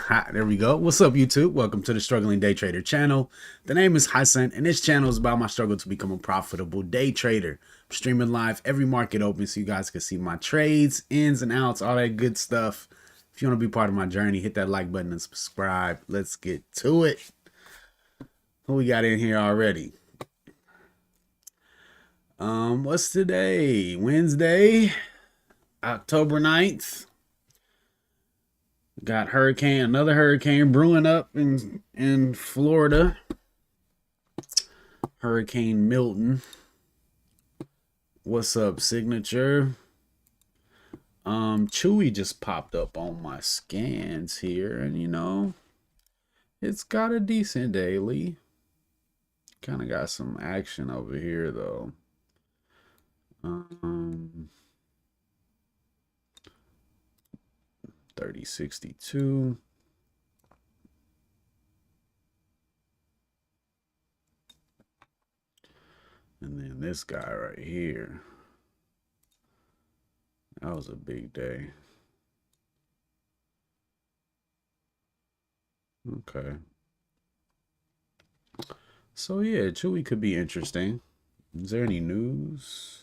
There we go. What's up, YouTube? Welcome to the Struggling Day Trader channel. The name is Hassan, and this channel is about my struggle to become a profitable day trader. I'm streaming live every market open so you guys can see my trades, ins and outs, all that good stuff. If you want to be part of my journey, hit that like button and subscribe. Let's get to it. Who we got in here already? What's today? Wednesday, October 9th. Got another hurricane brewing up in Florida. Hurricane Milton. What's up, Signature? Chewy just popped up on my scans here, and you know, it's got a decent daily. Kind of got some action over here though. 3062. And then this guy right here. That was a big day. Okay. So yeah, Chewy could be interesting. Is there any news?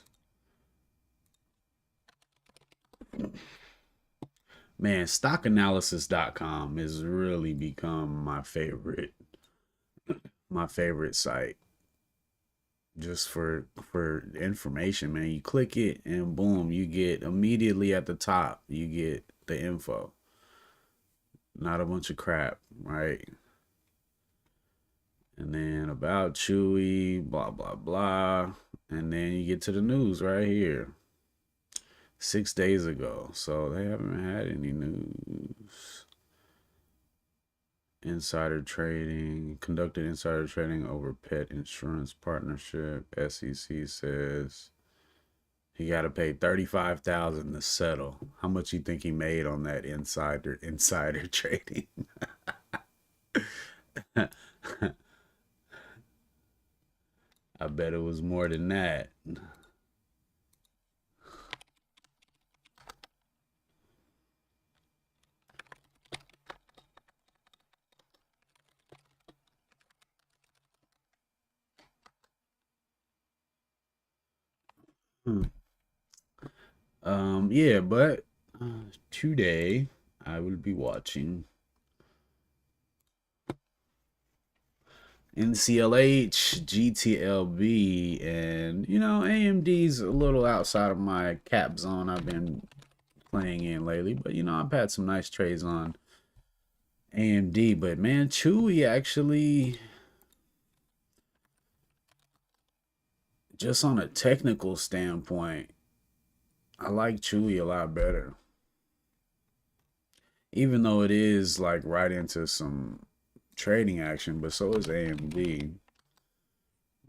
Man, stockanalysis.com has really become my favorite site. Just for information, man. You click it and boom, you get immediately at the top, you get the info. Not a bunch of crap, right? And then about Chewy, blah blah blah. And then you get to the news right here. 6 days ago. So they haven't had any news. Insider trading, conducted insider trading over pet insurance partnership. SEC says he got to pay $35,000 to settle. How much you think he made on that insider trading? I bet it was more than that. Yeah, but today I will be watching NCLH, GTLB, and you know, AMD's a little outside of my cap zone I've been playing in lately, but you know, I've had some nice trades on AMD, but man, Chewy actually, just on a technical standpoint, I like Chewy a lot better. Even though it is like right into some trading action, but so is AMD.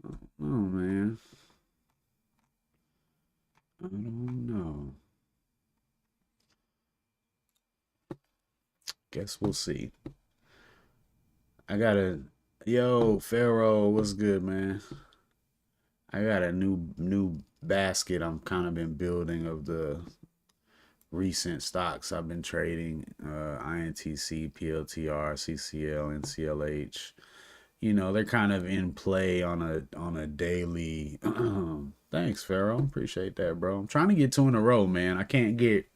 Oh man. I don't know. Guess we'll see. I got yo, Pharaoh, what's good, man? I got a new basket I'm kind of been building of the recent stocks I've been trading. INTC, PLTR, CCL, NCLH. You know, they're kind of in play on a daily. Thanks, Pharaoh. Appreciate that, bro. I'm trying to get 2 in a row, man. I can't get.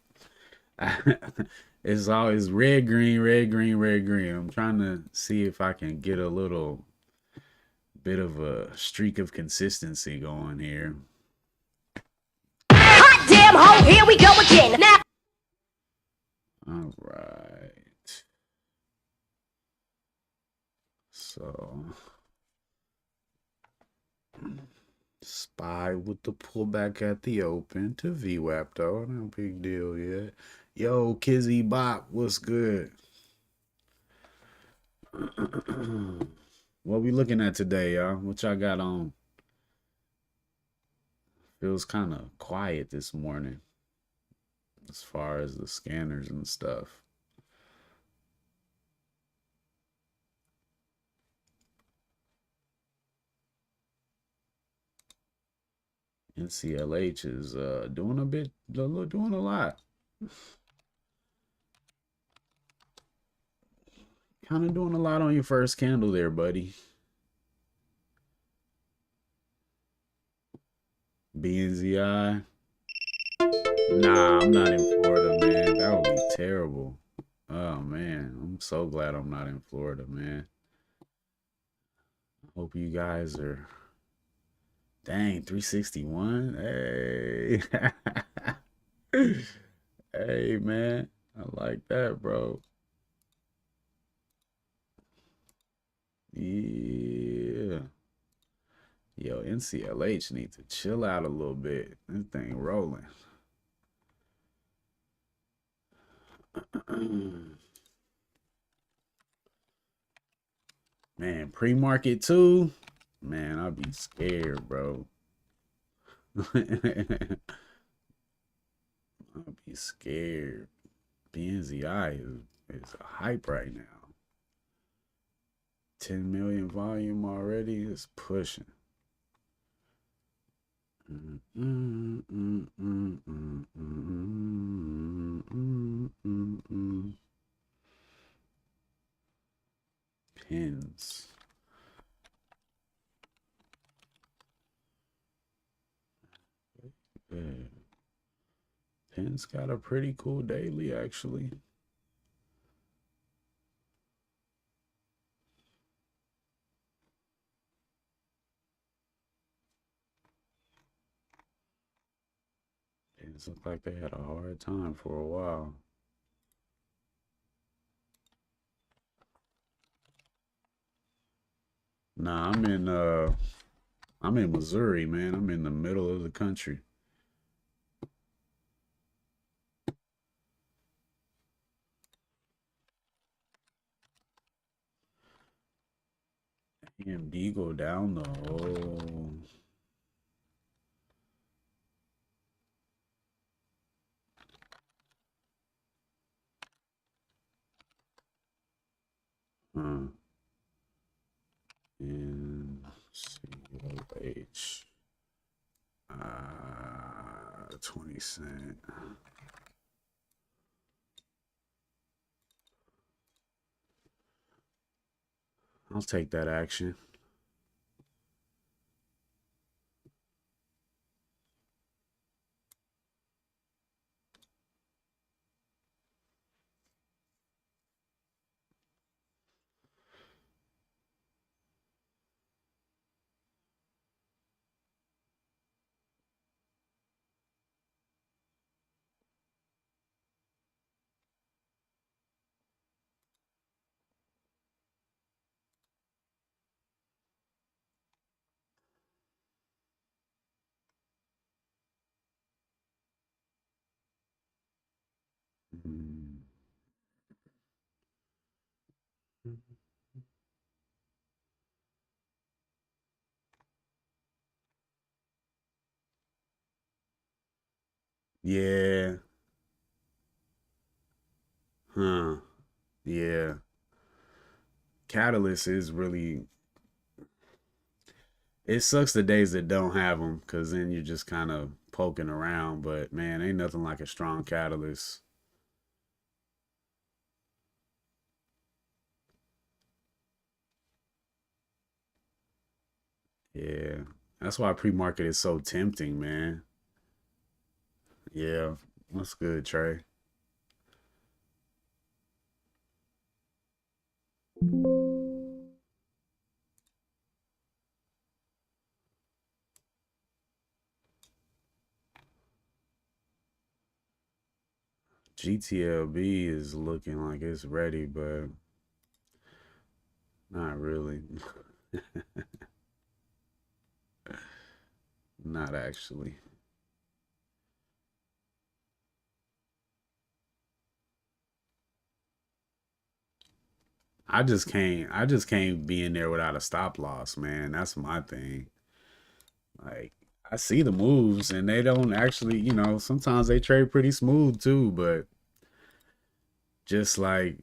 It's always red, green, red, green, red, green. I'm trying to see if I can get a little bit of a streak of consistency going here. Hot damn ho, here we go again. Now. All right. So, SPY with the pullback at the open to VWAP though. No big deal yet. Yo, Kizzy Bop, what's good? What we looking at today, y'all? What y'all got on? Feels kind of quiet this morning as far as the scanners and stuff. NCLH is doing a lot. Kind of doing a lot on your first candle there, buddy. BNZI. Nah, I'm not in Florida, man. That would be terrible. Oh man, I'm so glad I'm not in Florida, man. Hope you guys are. Dang, 361. Hey. Hey, man. I like that, bro. Yeah. Yo, NCLH need to chill out a little bit. This thing rolling. Man, pre-market too? Man, I'd be scared, bro. I'd be scared. BNZI is a hype right now. 10 million volume already is pushing. Pins. Yeah. Pins got a pretty cool daily, actually. Pins look like they had a hard time for a while. Nah, I'm in Missouri, man. I'm in the middle of the country. AMD go down though. Huh. And COH. 20 cent. I'll take that action. Mm. Yeah. Huh. Yeah. Catalyst is really. It sucks the days that don't have them, because then you're just kind of poking around. But man, ain't nothing like a strong catalyst. Yeah. That's why pre-market is so tempting, man. Yeah. What's good, Trey? GTLB is looking like it's ready, but not really. Not actually. I just can't be in there without a stop loss, man. That's my thing. Like I see the moves and they don't actually, sometimes they trade pretty smooth too, but just like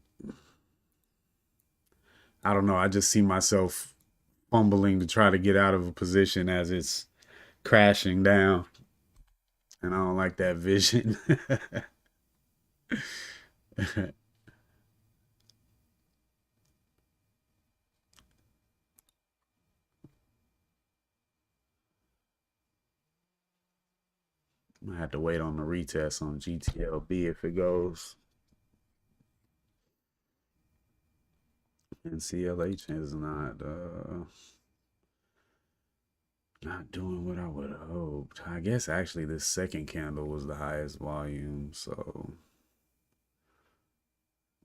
I don't know, I just see myself fumbling to try to get out of a position as it's crashing down, and I don't like that vision. I have to wait on the retest on GTLB if it goes. And CLH is not doing what I would have hoped. I guess actually this second candle was the highest volume, so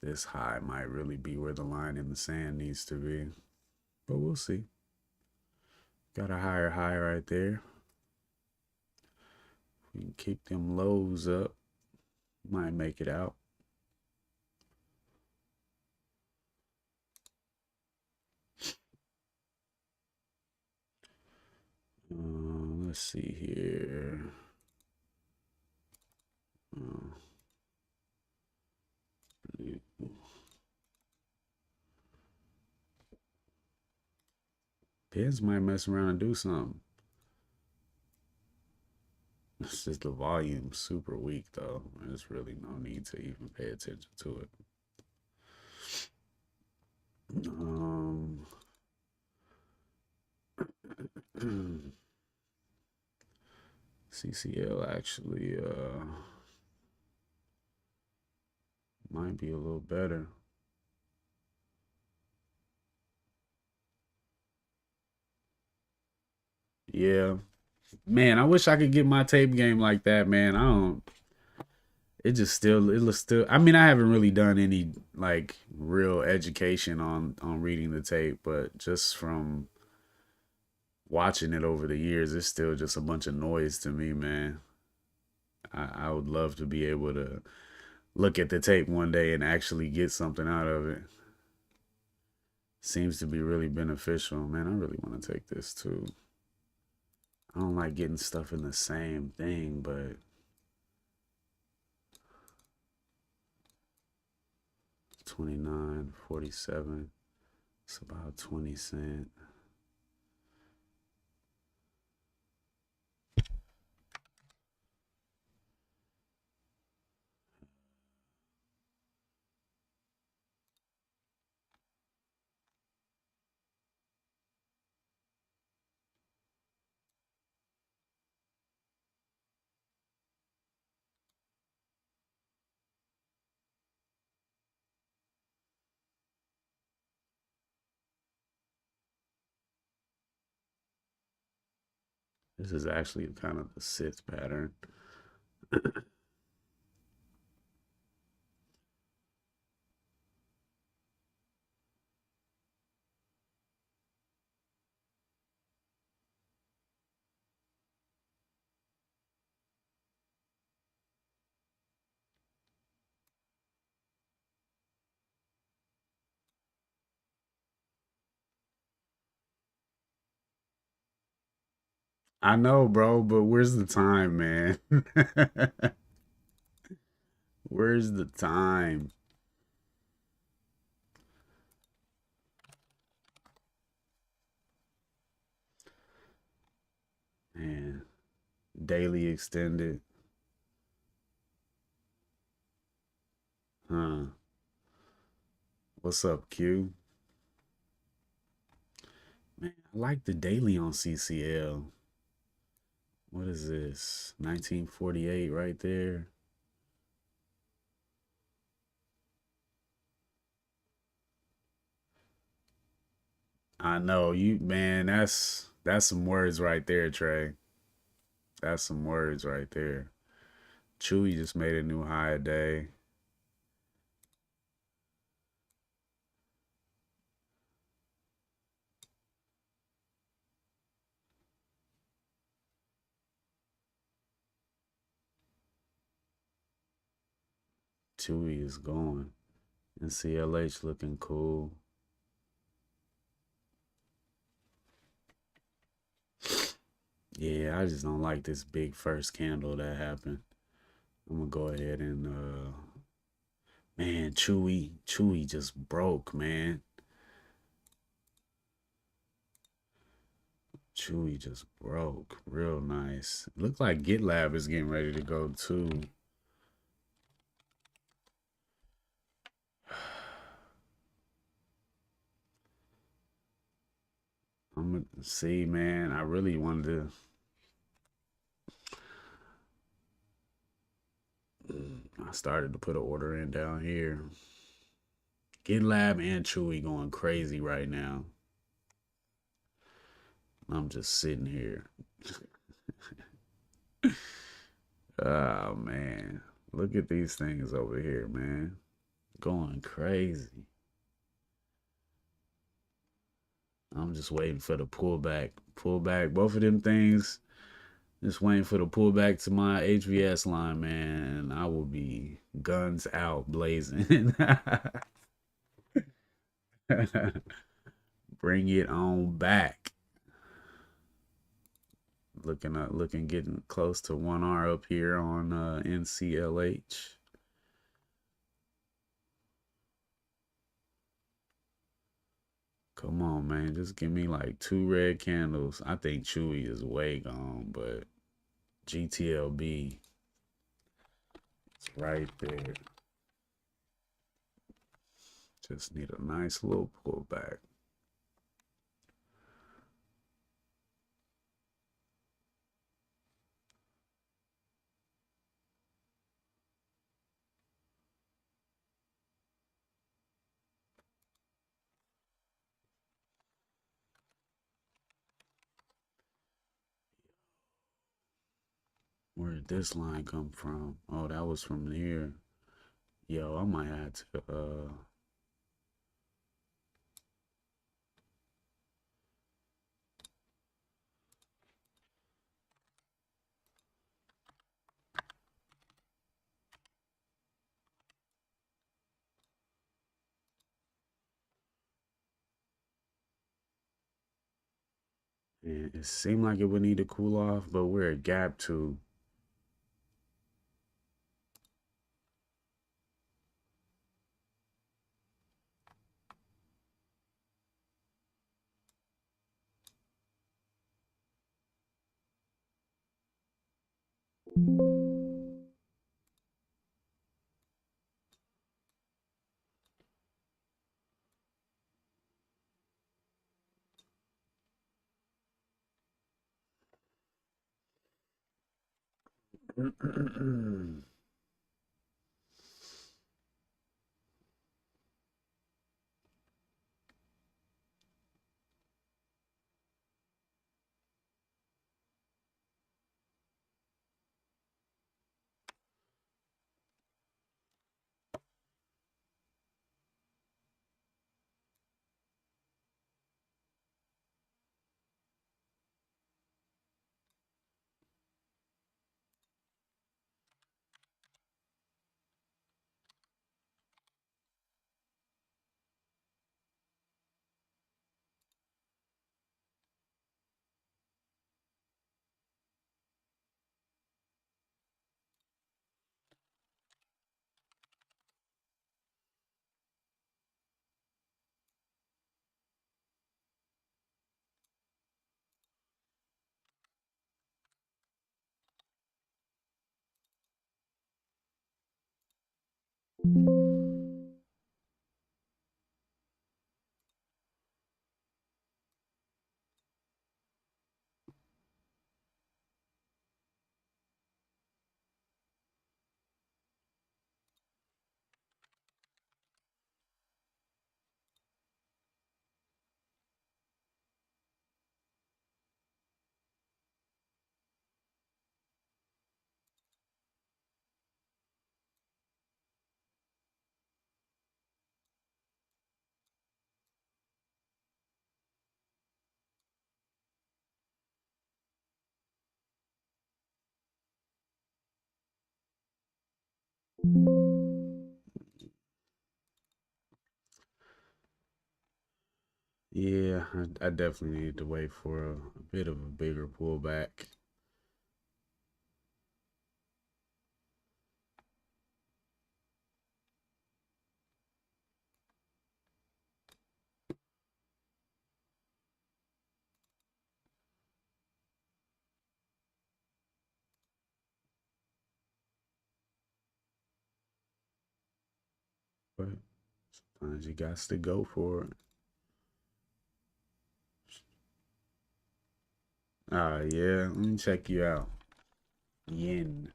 this high might really be where the line in the sand needs to be. But we'll see. Got a higher high right there. We can kick them lows up. Might make it out. Let's see here. Pins might mess around and do something. It's just the volume super weak though. There's really no need to even pay attention to it. CCL actually might be a little better. Yeah. Man, I wish I could get my tape game like that, man. I don't. It looks still. I mean, I haven't really done any like real education on reading the tape, but just from watching it over the years, it's still just a bunch of noise to me, man. I would love to be able to look at the tape one day and actually get something out of it. Seems to be really beneficial, man. I really want to take this too. I don't like getting stuff in the same thing, but 29.47. It's about 20 cents. This is actually kind of the sixth pattern. I know, bro, but where's the time, man? Where's the time? Man, daily extended. Huh. What's up, Q? Man, I like the daily on CCL. What is this? 1948 right there. I know you, man. That's some words right there, Trey. That's some words right there. Chewy just made a new high a day. Chewy is going. And CLH looking cool. Yeah, I just don't like this big first candle that happened. I'm gonna go ahead and man, Chewy just broke, man. Chewy just broke. Real nice. Look like GitLab is getting ready to go too. I'm gonna see, man. I really wanted to. I started to put an order in down here. GitLab and Chewy going crazy right now. I'm just sitting here. Oh man. Look at these things over here, man. Going crazy. I'm just waiting for the pullback. Pullback. Both of them things. Just waiting for the pullback to my HVS line, man. And I will be guns out blazing. Bring it on back. Getting close to 1R up here on NCLH. Come on, man. Just give me like 2 red candles. I think Chewy is way gone, but GTLB is right there. Just need a nice little pullback. Where did this line come from? Oh, that was from here. Yo, I might have to and it seemed like it would need to cool off, but where it gapped to. Yeah, I definitely need to wait for a bit of a bigger pullback. But sometimes you got to go for it. Yeah, let me check you out. Yen.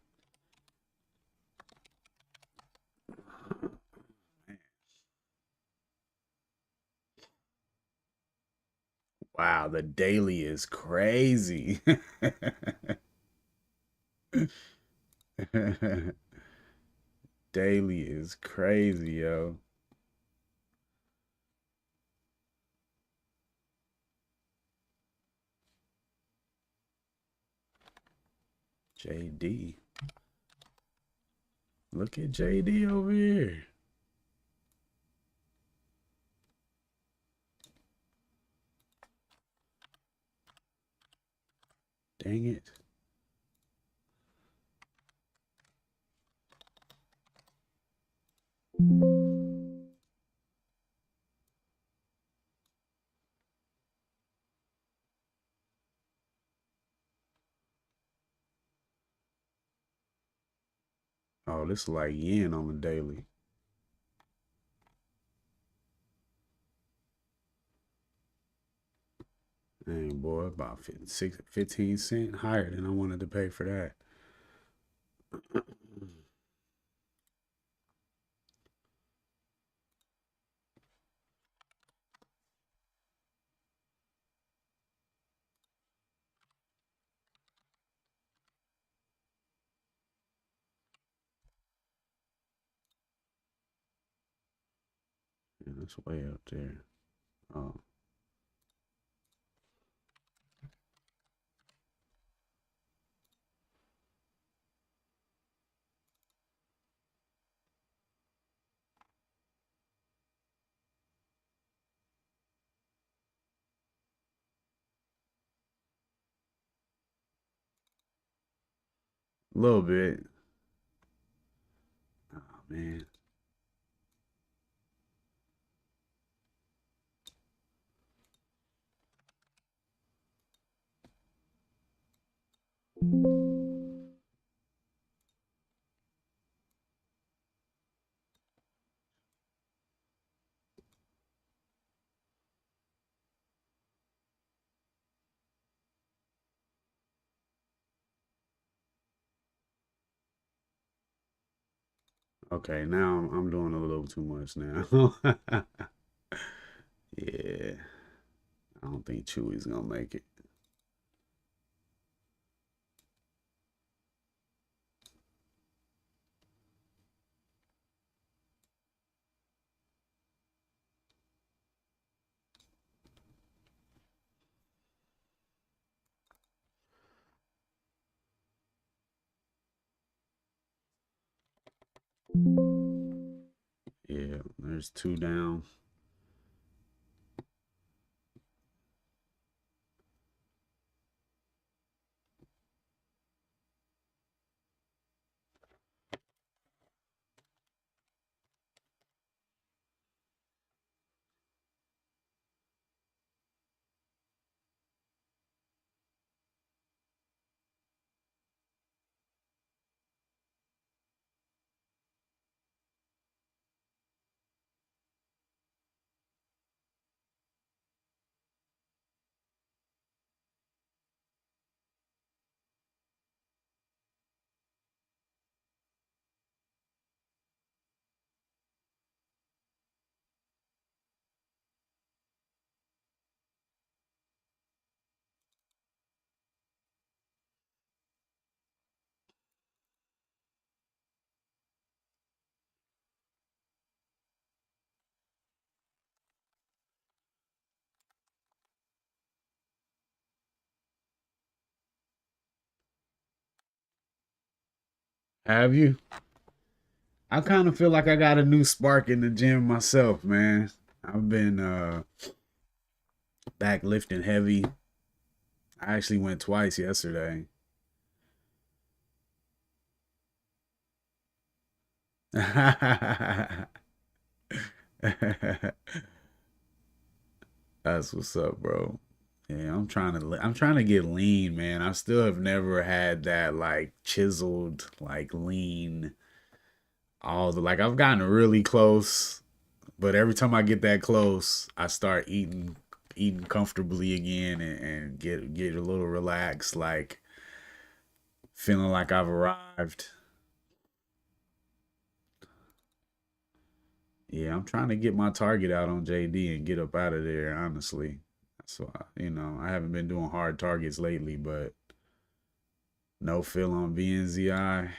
Wow, the daily is crazy. Daily is crazy, yo. JD. Look at JD over here. Dang it. Oh, this is like yen on the daily. Dang, boy, about 15 cents higher than I wanted to pay for that. Yeah, that's way up there. Oh, a little bit. Oh, man. Okay, now I'm doing a little too much now. Yeah, I don't think Chewy's gonna make it. Yeah, there's two down. Have you? I kind of feel like I got a new spark in the gym myself, man. I've been back lifting heavy. I actually went twice yesterday. That's what's up, bro. Yeah, I'm trying to get lean, man. I still have never had that like chiseled, like lean all the like I've gotten really close, but every time I get that close, I start eating comfortably again and get a little relaxed, like feeling like I've arrived. Yeah, I'm trying to get my target out on JD and get up out of there, honestly. So, I haven't been doing hard targets lately, but no fill on BNZI.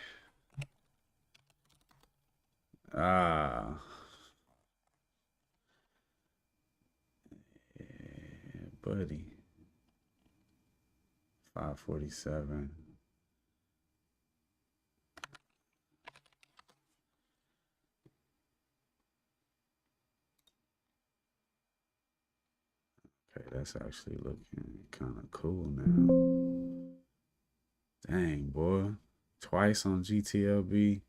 Ah, yeah, buddy. 547. Okay, that's actually looking kind of cool now. Dang, boy. Twice on GTLB.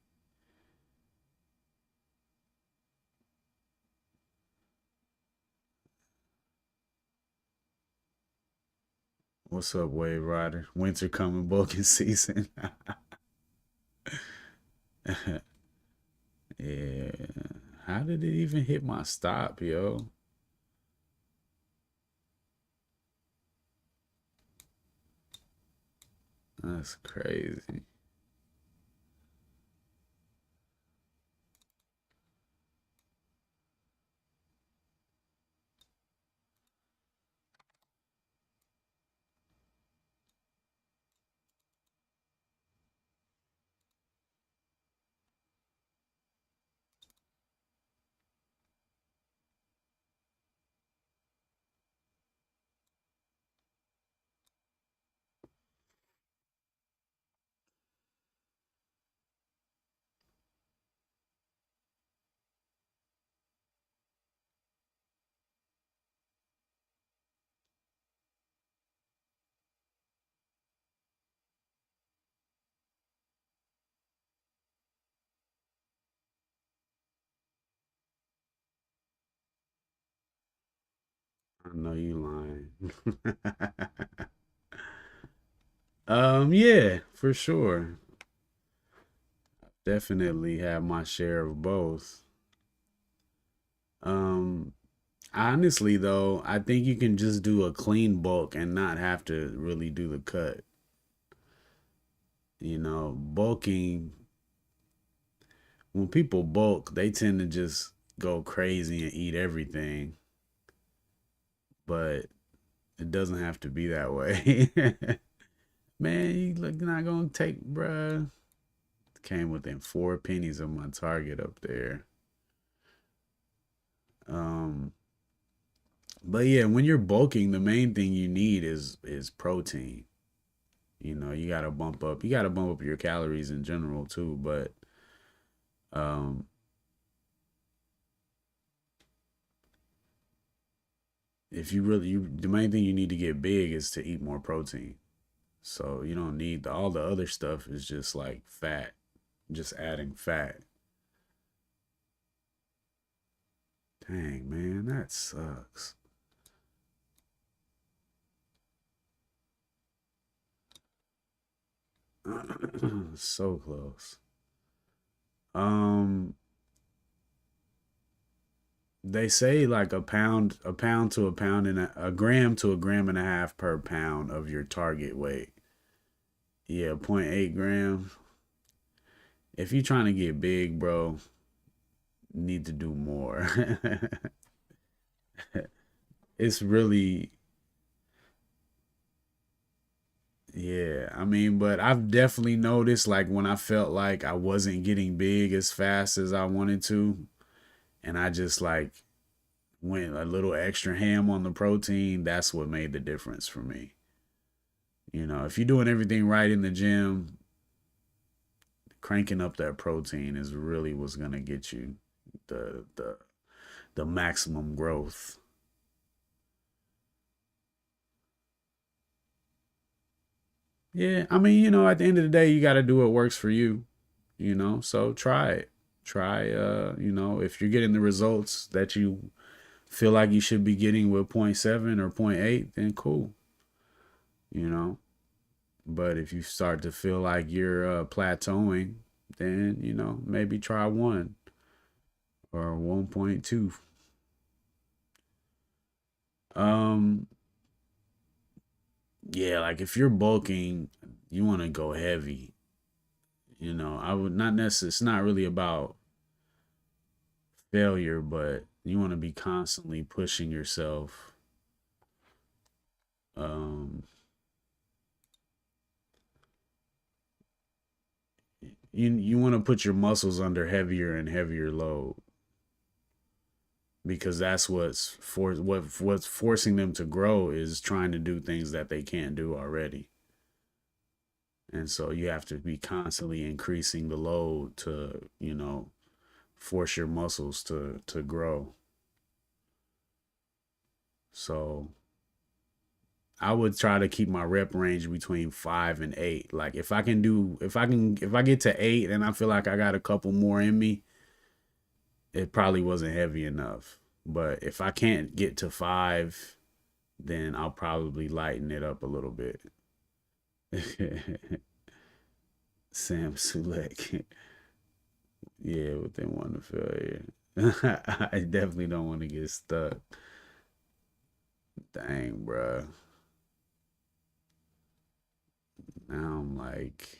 What's up, Wave Rider? Winter coming, bulking season. Yeah. How did it even hit my stop, yo? That's crazy. I know you lying. Yeah, for sure. Definitely have my share of both. Um, Honestly though, I think you can just do a clean bulk and not have to really do the cut. Bulking, when people bulk, they tend to just go crazy and eat everything, but it doesn't have to be that way. Man, you look not gonna take, bruh. Came within 4 pennies of my target up there. Um, but yeah, when you're bulking, the main thing you need is protein. You gotta bump up your calories in general too, but um if you really the main thing you need to get big is to eat more protein. So you don't need all the other stuff is just like fat, just adding fat. Dang, man, that sucks. So close. Um, they say like a pound to a pound and a gram to a gram and a half per pound of your target weight. Yeah, zero point 0.8 grams. If you're trying to get big, bro, need to do more. It's really, yeah. I mean, but I've definitely noticed like when I felt like I wasn't getting big as fast as I wanted to, and I just like went a little extra ham on the protein, that's what made the difference for me. If you're doing everything right in the gym, cranking up that protein is really what's gonna get you the maximum growth. Yeah, I mean, at the end of the day, you got to do what works for you, so try it. Try, if you're getting the results that you feel like you should be getting with point 0.7 or point 0.8, then cool, you know. But if you start to feel like you're plateauing, then, maybe try 1 or 1.2. Um, yeah, like if you're bulking, you want to go heavy. I would not necessarily, it's not really about failure, but you want to be constantly pushing yourself Um, you want to put your muscles under heavier and heavier load because that's what's forcing them to grow is trying to do things that they can't do already. And so you have to be constantly increasing the load to, force your muscles to grow. So I would try to keep my rep range between 5 and 8. Like if I get to 8 and I feel like I got a couple more in me, it probably wasn't heavy enough. But if I can't get to 5, then I'll probably lighten it up a little bit. Sam Sulek. Yeah, within one to failure. I definitely don't want to get stuck. Dang, bruh. Now I'm like,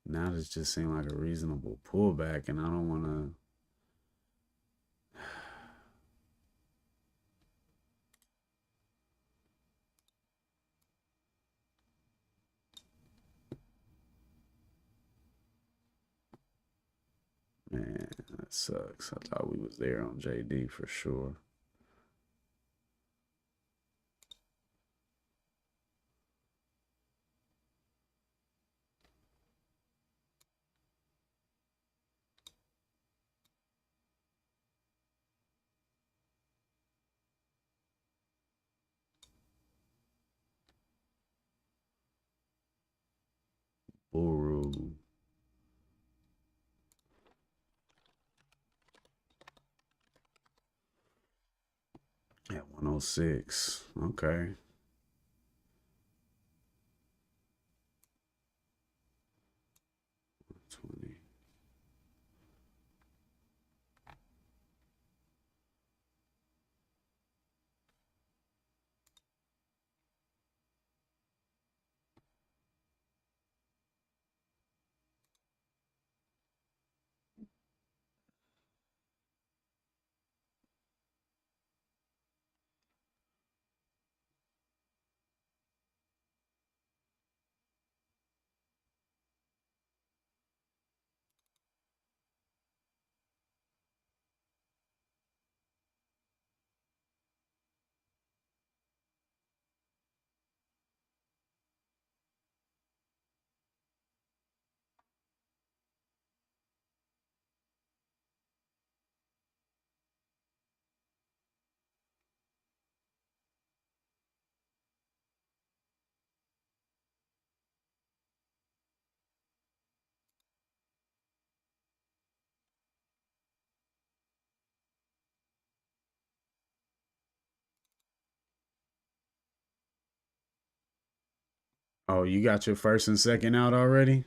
now this just seemed like a reasonable pullback, and I don't want to. Man, that sucks. I thought we was there on JD for sure. Uru at 106. Okay. 20. Oh, you got your first and second out already?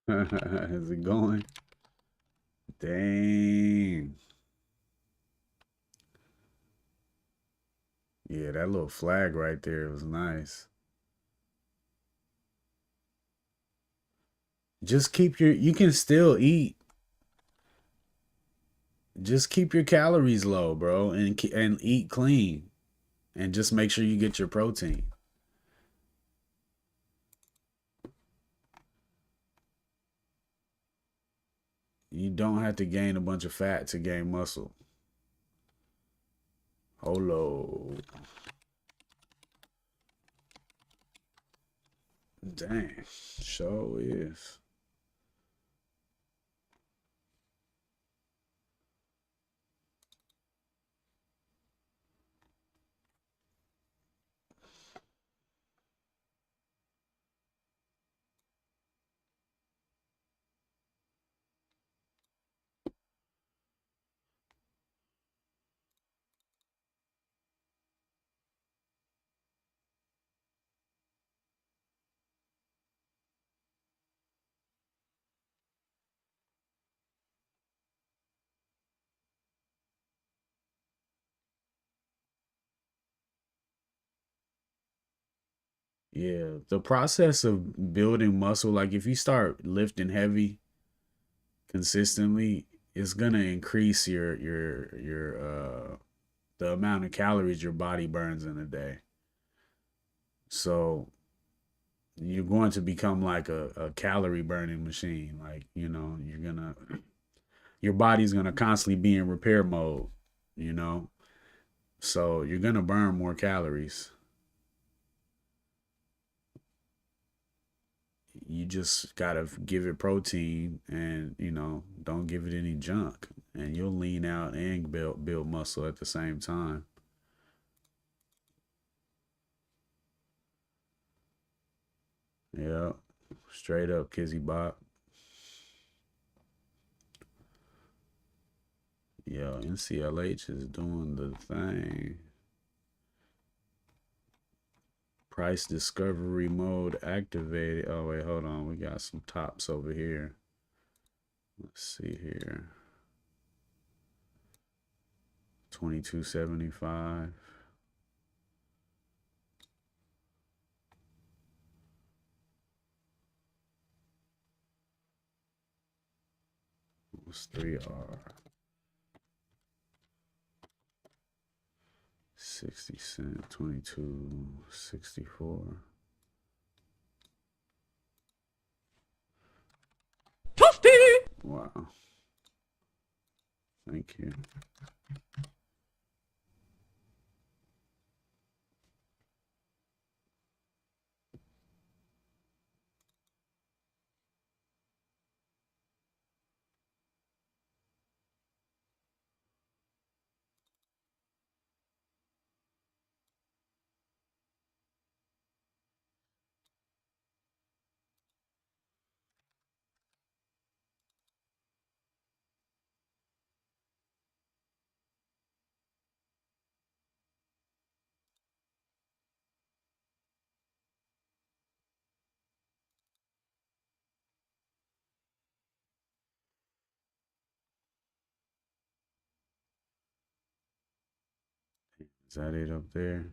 Is it going? Dang. Yeah, that little flag right there was nice. Just keep your, you can still eat. Just keep your calories low, bro, and eat clean, and just make sure you get your protein. You don't have to gain a bunch of fat to gain muscle. Holo. Dang. Sure is. Yeah, the process of building muscle, like if you start lifting heavy consistently, it's gonna increase your the amount of calories your body burns in a day. So you're going to become like a calorie burning machine. Like, you're gonna your body's gonna constantly be in repair mode, you know? So you're gonna burn more calories. You just gotta give it protein and don't give it any junk, and you'll lean out and build muscle at the same time. Yeah, straight up, Kizzy Bop. Yeah, NCLH is doing the thing. Price discovery mode activated. Oh wait, hold on. We got some tops over here. Let's see here. 2275. What's 3R? 60 cent, 2264. Wow. Thank you. Is that it up there?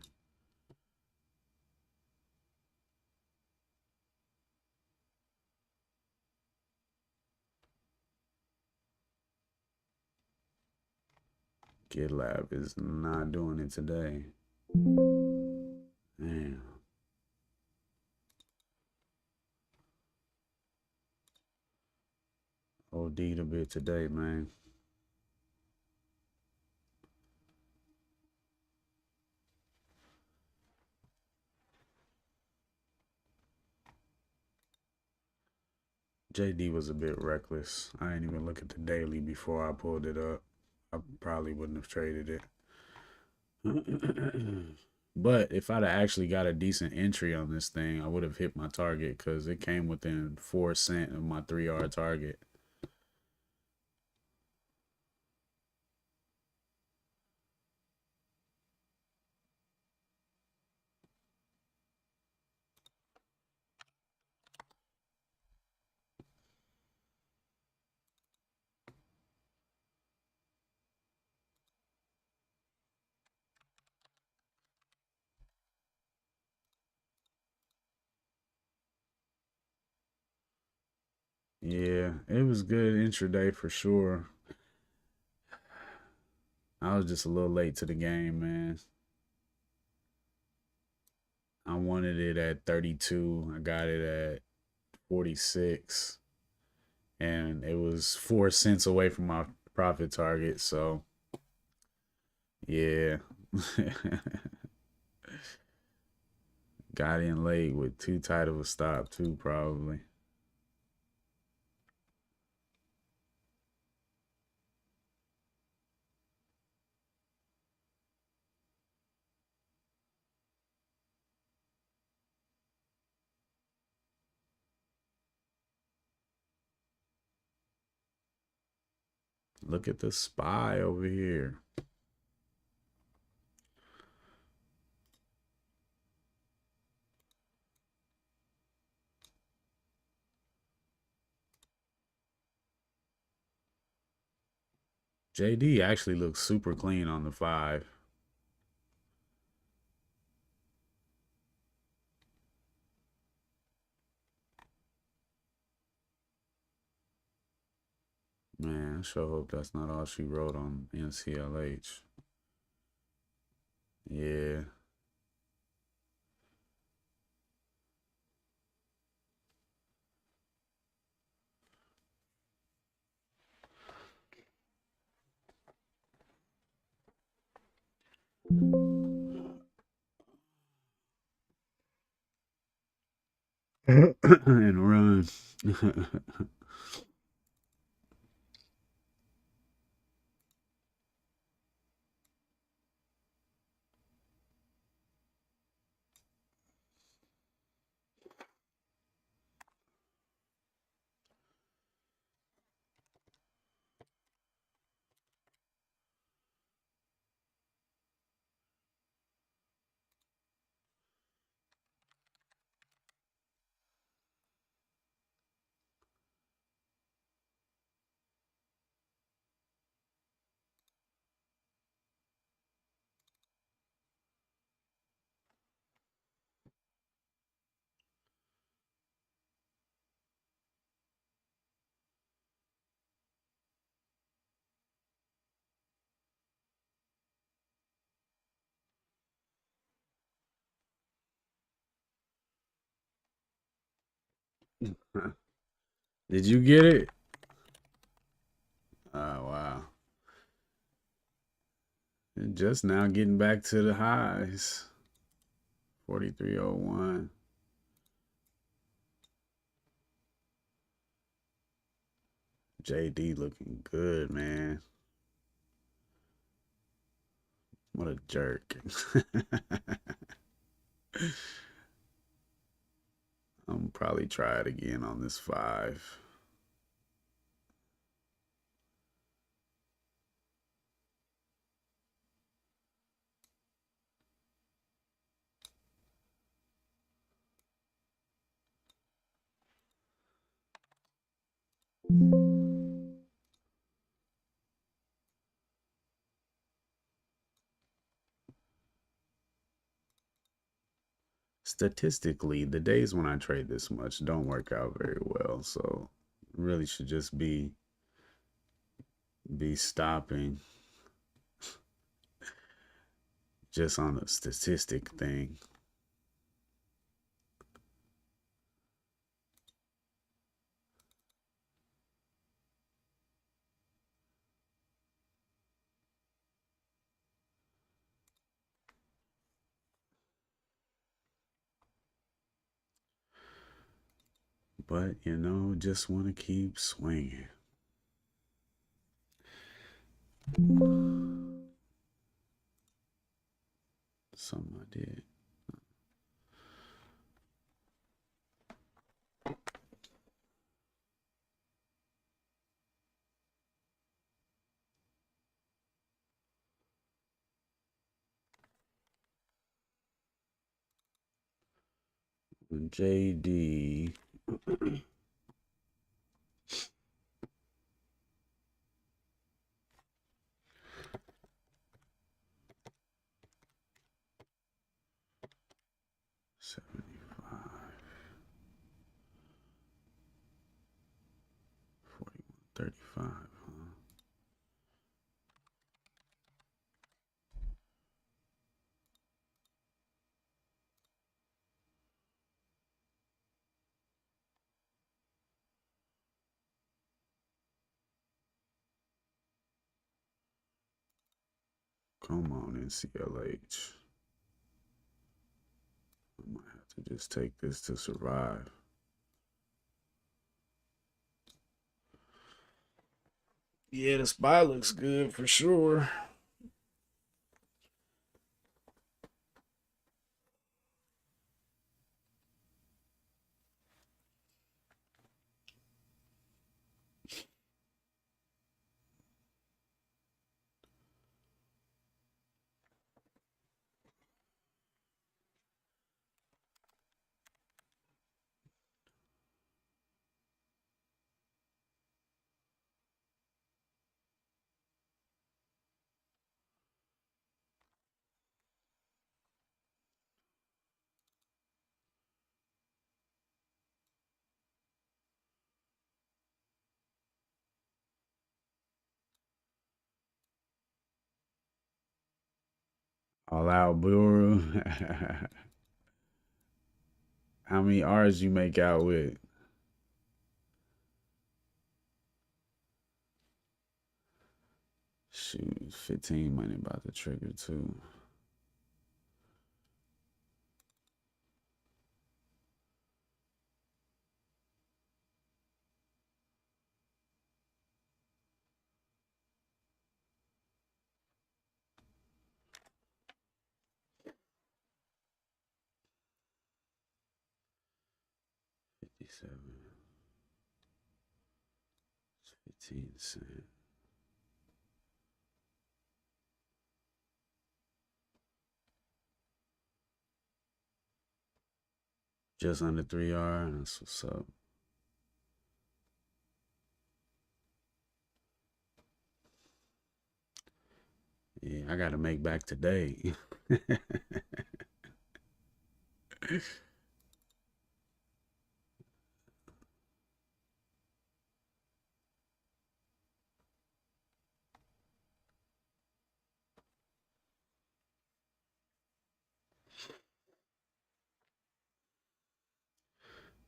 GitLab is not doing it today. Damn. OD'd a bit today, man. JD was a bit reckless. I didn't even look at the daily before I pulled it up. I probably wouldn't have traded it. But if I'd have actually got a decent entry on this thing, I would have hit my target because it came within 4 cents of my 3R target. Yeah, it was good intraday for sure. I was just a little late to the game, man. I wanted it at 32. I got it at 46. And it was 4 cents away from my profit target. So, yeah. Got in late with too tight of a stop, too, probably. Look at the spy over here. JD actually looks super clean on the 5. Man, I sure hope that's not all she wrote on NCLH. Yeah. And run. Did you get it? Oh, wow. Just now getting back to the highs. 43.01. JD looking good, man. What a jerk. I'm probably try it again on this 5. Statistically, the days when I trade this much don't work out very well. So really should just be stopping just on a statistic thing. But, just want to keep swinging. Something I did. JD. 75. 35, huh? Come on, NCLH. I might have to just take this to survive. Yeah, the spy looks good for sure. All out, Buru. How many R's you make out with? Shoot, 15 money about to trigger too. $57. 15 cents. Just under 3R. That's what's up. Yeah, I gotta make back today.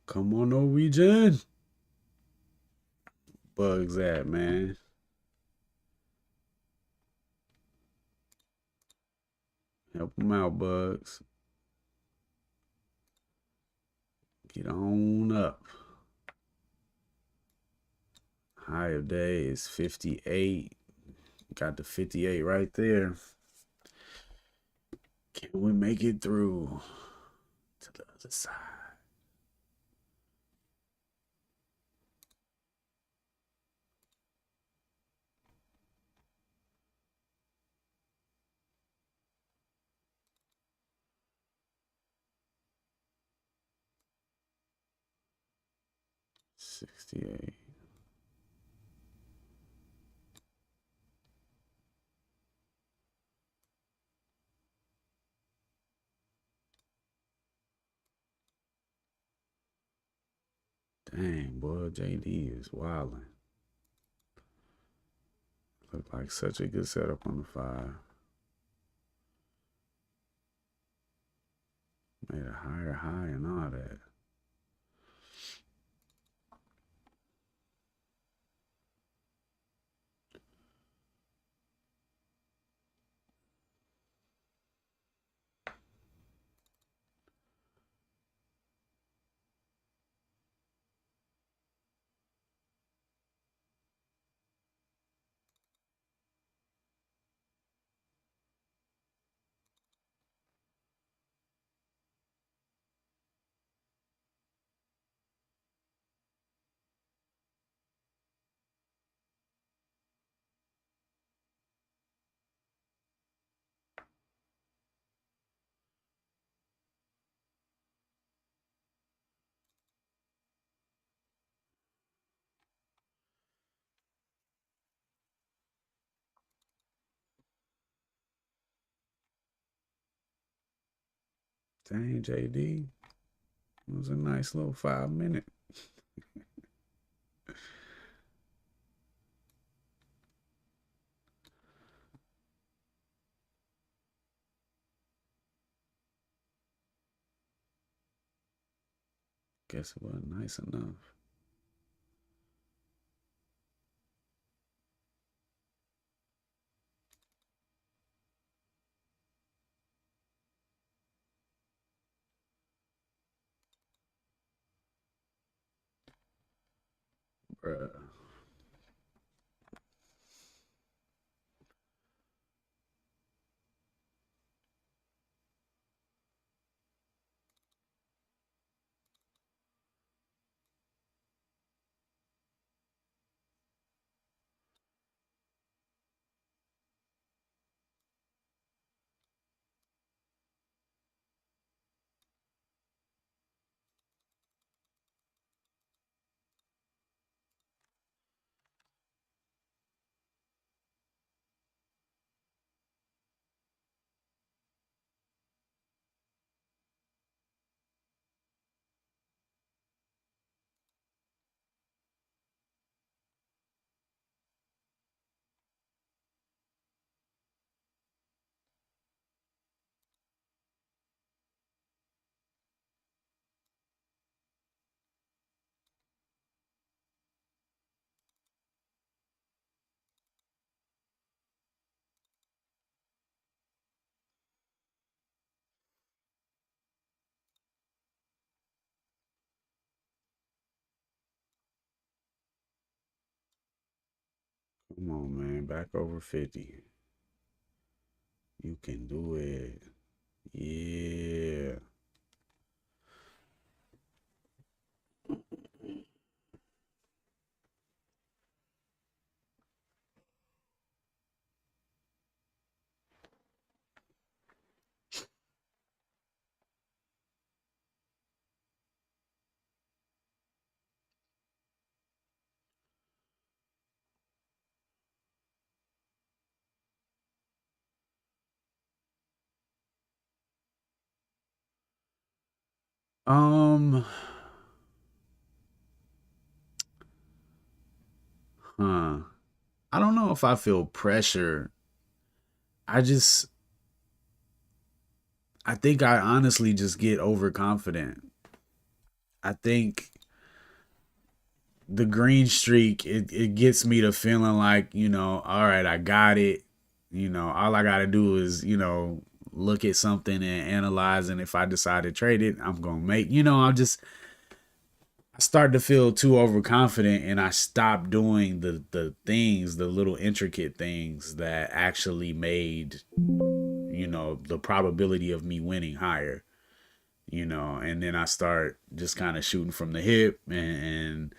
Come on, Norwegian. Bugs at, man. Help them out, Bugs. Get on up. High of day is 58. Got the 58 right there. Can we make it through to the other side? $68. Dang, boy, JD is wilding. Look like such a good setup on the 5. Made a higher high and all that. Dang, JD. It was a nice little 5 minute. Guess it wasn't nice enough. Bruh. Come on, man. Back over 50. You can do it. Yeah. Um, huh. I don't know if I feel pressure. I just I think I honestly just get overconfident. I think the green streak it gets me to feeling like, all right, I got it. All I gotta do is, look at something and analyze, and if I decide to trade it, I'm gonna make, I start to feel too overconfident, and I stop doing the things, the little intricate things that actually made, the probability of me winning higher. And then I start just kind of shooting from the hip, and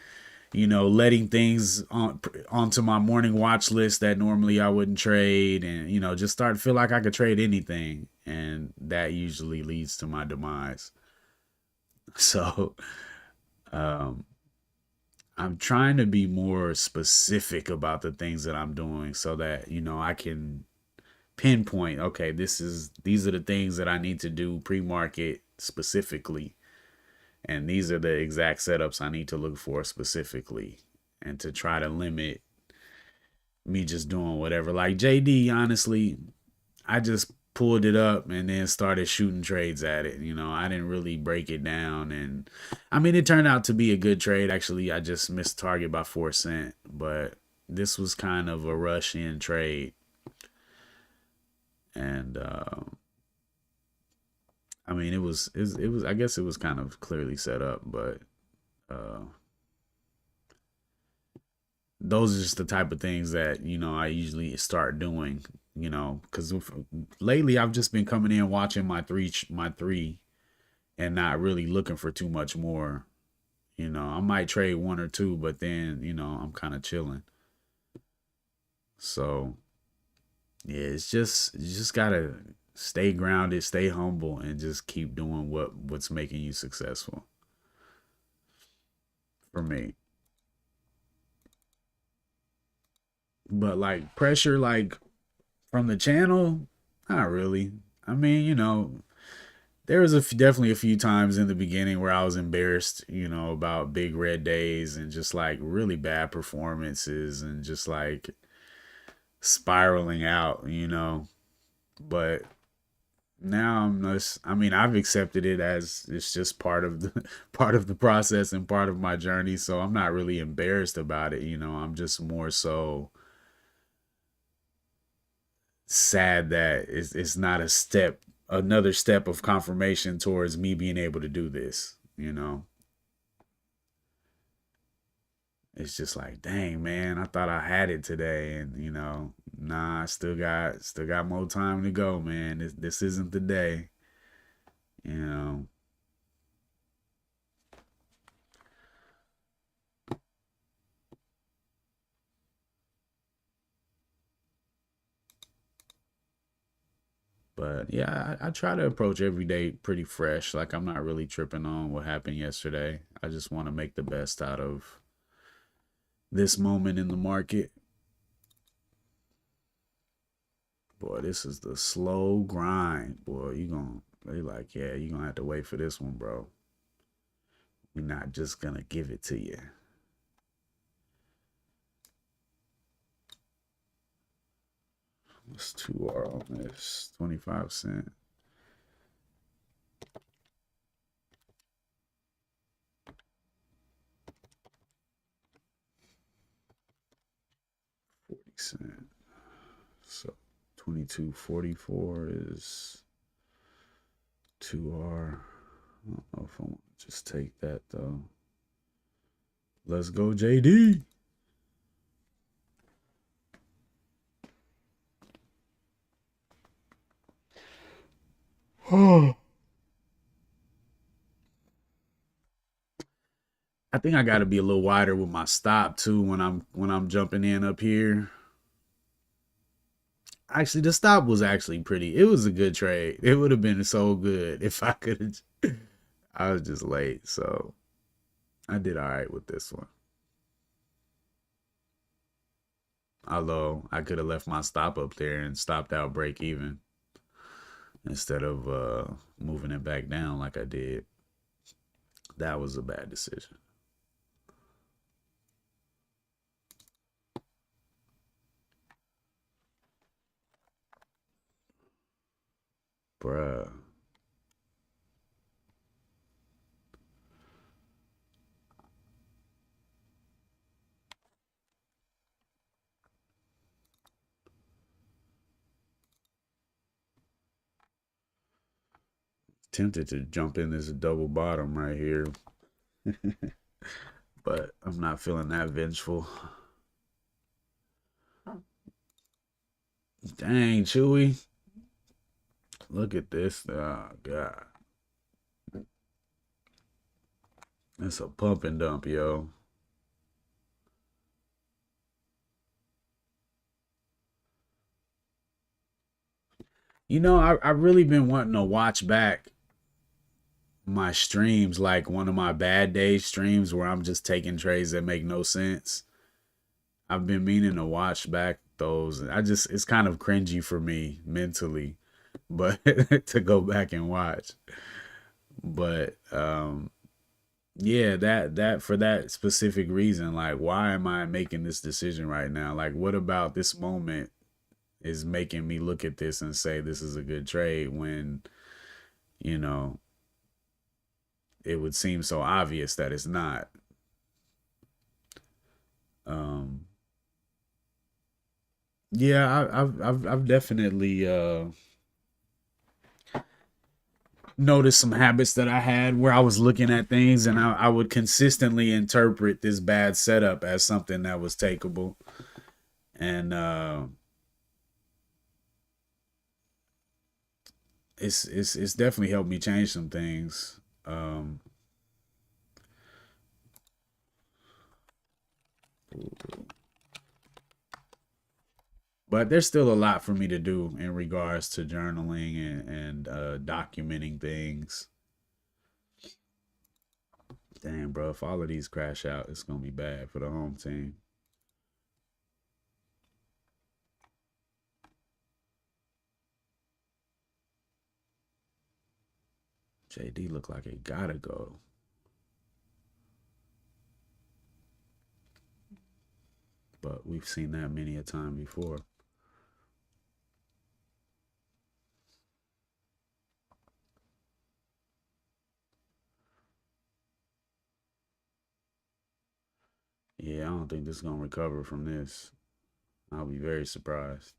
letting things onto my morning watch list that normally I wouldn't trade, and just start to feel like I could trade anything, and that usually leads to my demise. So, um, I'm trying to be more specific about the things that I'm doing so that I can pinpoint, okay, these are the things that I need to do pre-market specifically, and these are the exact setups I need to look for specifically, and to try to limit me just doing whatever. Like JD, honestly, I just pulled it up and then started shooting trades at it. I didn't really break it down, and I mean, it turned out to be a good trade. Actually, I just missed target by 4 cents, but this was kind of a rush in trade, and I mean, it was I guess it was kind of clearly set up, but uh, those are just the type of things that I usually start doing. Because lately I've just been coming in watching my three and not really looking for too much more. I might trade one or two, but then I'm kind of chilling. So yeah, it's just you just gotta stay grounded, stay humble, and just keep doing what's making you successful. For me, but like pressure, like from the channel, not really. I mean, there was definitely a few times in the beginning where I was embarrassed, about big red days and just like really bad performances and just like spiraling out. But now I'm just, I mean, I've accepted it as it's just part of the part of the process and part of my journey. So I'm not really embarrassed about it. I'm just more so sad that it's not another step of confirmation towards me being able to do this. It's just like, dang man, I thought I had it today, and nah, I still got more time to go, man. This isn't the day, you know. But yeah, I try to approach every day pretty fresh. Like I'm not really tripping on what happened yesterday. I just want to make the best out of this moment in the market. Boy, this is the slow grind. Boy, they like, yeah, you gonna have to wait for this one, bro. We're not just gonna give it to you. What's 2R on this? 25 cents. $0.40. So 22.44 is 2R. I don't know if I want to just take that though. Let's go, JD. I think I got to be a little wider with my stop too when I'm jumping in up here. Actually, the stop was actually pretty. It was a good trade. It would have been so good if I could have. I was just late, so I did all right with this one. Although I could have left my stop up there and stopped out break even instead of moving it back down like I did. That was a bad decision. Bruh. Tempted to jump in this double bottom right here. But I'm not feeling that vengeful. Dang, Chewy. Look at this. Oh, God. That's a pump and dump, yo. I really been wanting to watch back my streams, like one of my bad day streams where I'm just taking trades that make no sense. I've been meaning to watch back those. It's kind of cringy for me mentally, but to go back and watch. But yeah, that for that specific reason, like why am I making this decision right now? Like what about this moment is making me look at this and say this is a good trade when, you know, it would seem so obvious that it's not. Um yeah, I've definitely noticed some habits that I had where I was looking at things and I would consistently interpret this bad setup as something that was takeable. And it's definitely helped me change some things. But there's still a lot for me to do in regards to journaling and documenting things. Damn, bro, if all of these crash out, it's gonna be bad for the home team. JD look like it gotta go. But we've seen that many a time before. Yeah, I don't think this is gonna recover from this. I'll be very surprised.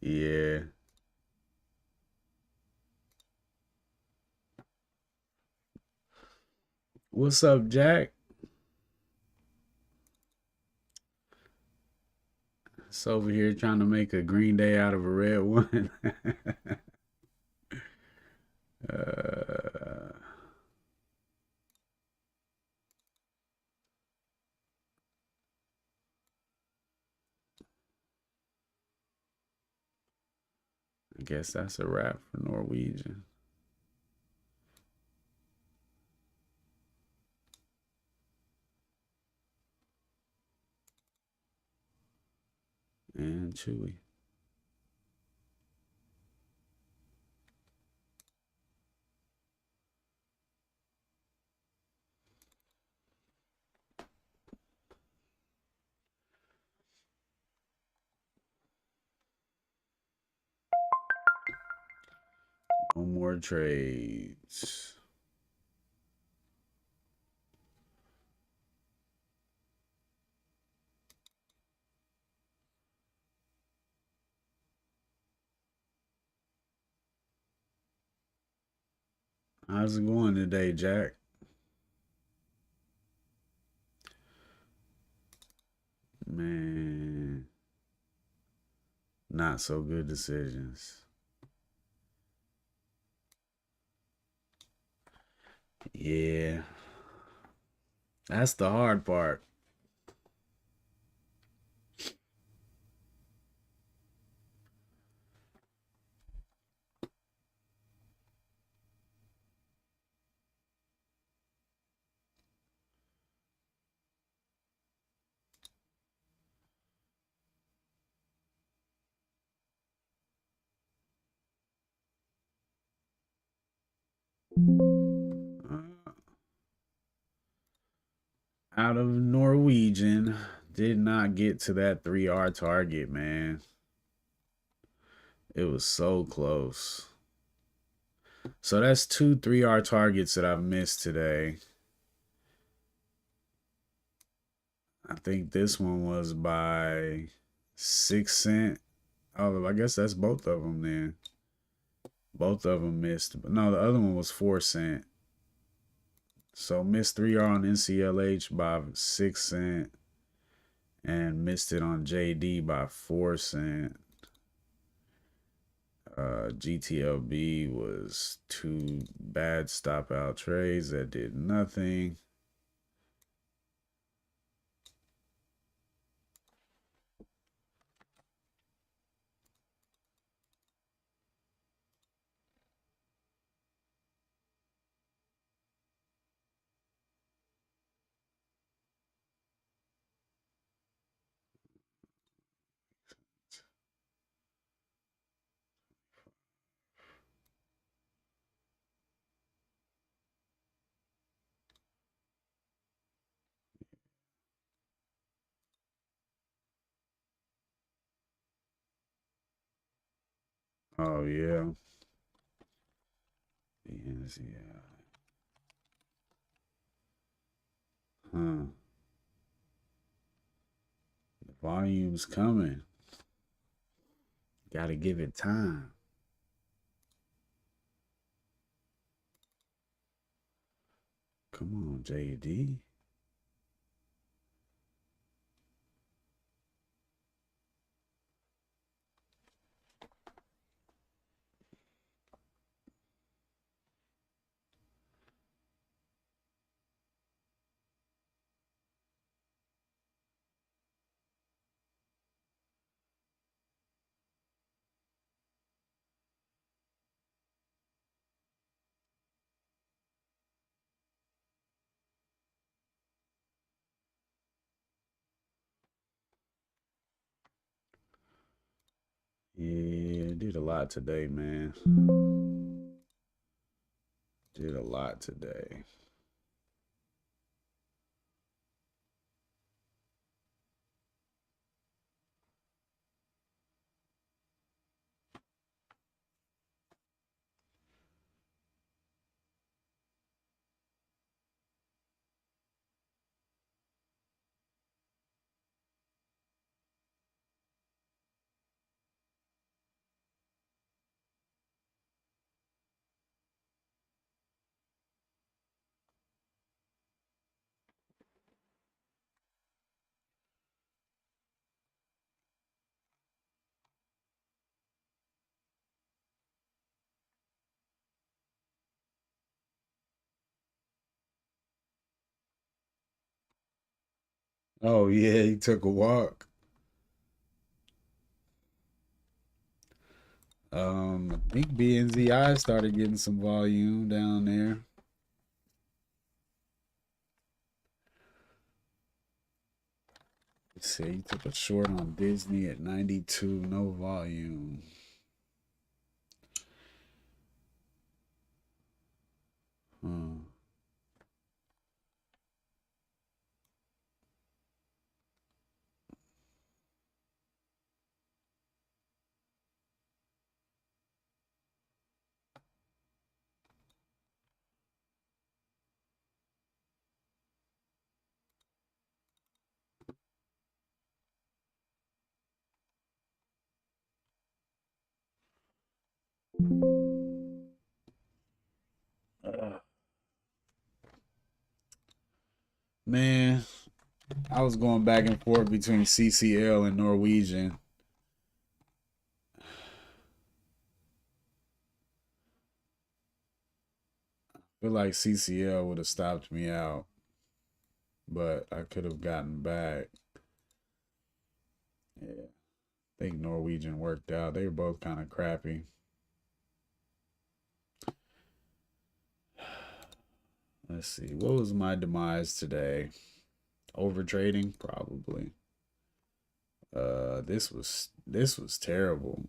Yeah. What's up, Jack? It's over here trying to make a green day out of a red one. uh, I guess that's a wrap for Norwegian. And Chewy. No more trades. How's it going today, Jack? Man, not so good decisions. Yeah, that's the hard part. Uh, Out of Norwegian, did not get to that 3R target, man. It was so close. So that's two 3R targets that I've missed today. I think this one was by 6 cent. Oh, I guess that's both of them then. Both of them missed. But no, the other one was 4 cent. So missed 3R on NCLH by 6 cent and missed it on JD by 4 cent. GTLB was two bad stop out trades that did nothing. Oh yeah. Yeah. Huh. The volume's coming. Gotta give it time. Come on, JD. Yeah, did a lot today, man. Did a lot today. Oh yeah, he took a walk. I think BNZI started getting some volume down there. Let's see, he took a short on Disney at 92, no volume. Huh. Man, I was going back and forth between CCL and Norwegian. I feel like CCL would have stopped me out, but I could have gotten back. Yeah, I think Norwegian worked out. They were both kind of crappy. Let's see. What was my demise today? Overtrading, probably. This was terrible.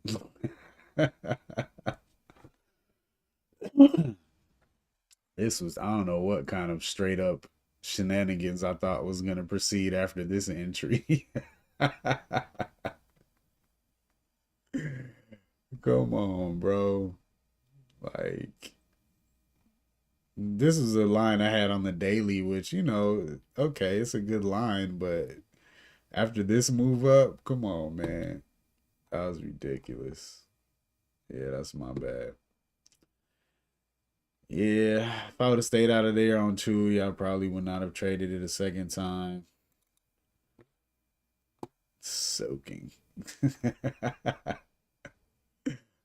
This was, I don't know what kind of straight up shenanigans I thought was gonna proceed after this entry. Come on, bro. Like, this is a line I had on the daily, which, okay, it's a good line, but after this move up, come on, man. That was ridiculous. Yeah, that's my bad. Yeah, if I would have stayed out of there on Chewy, I probably would not have traded it a second time. Soaking.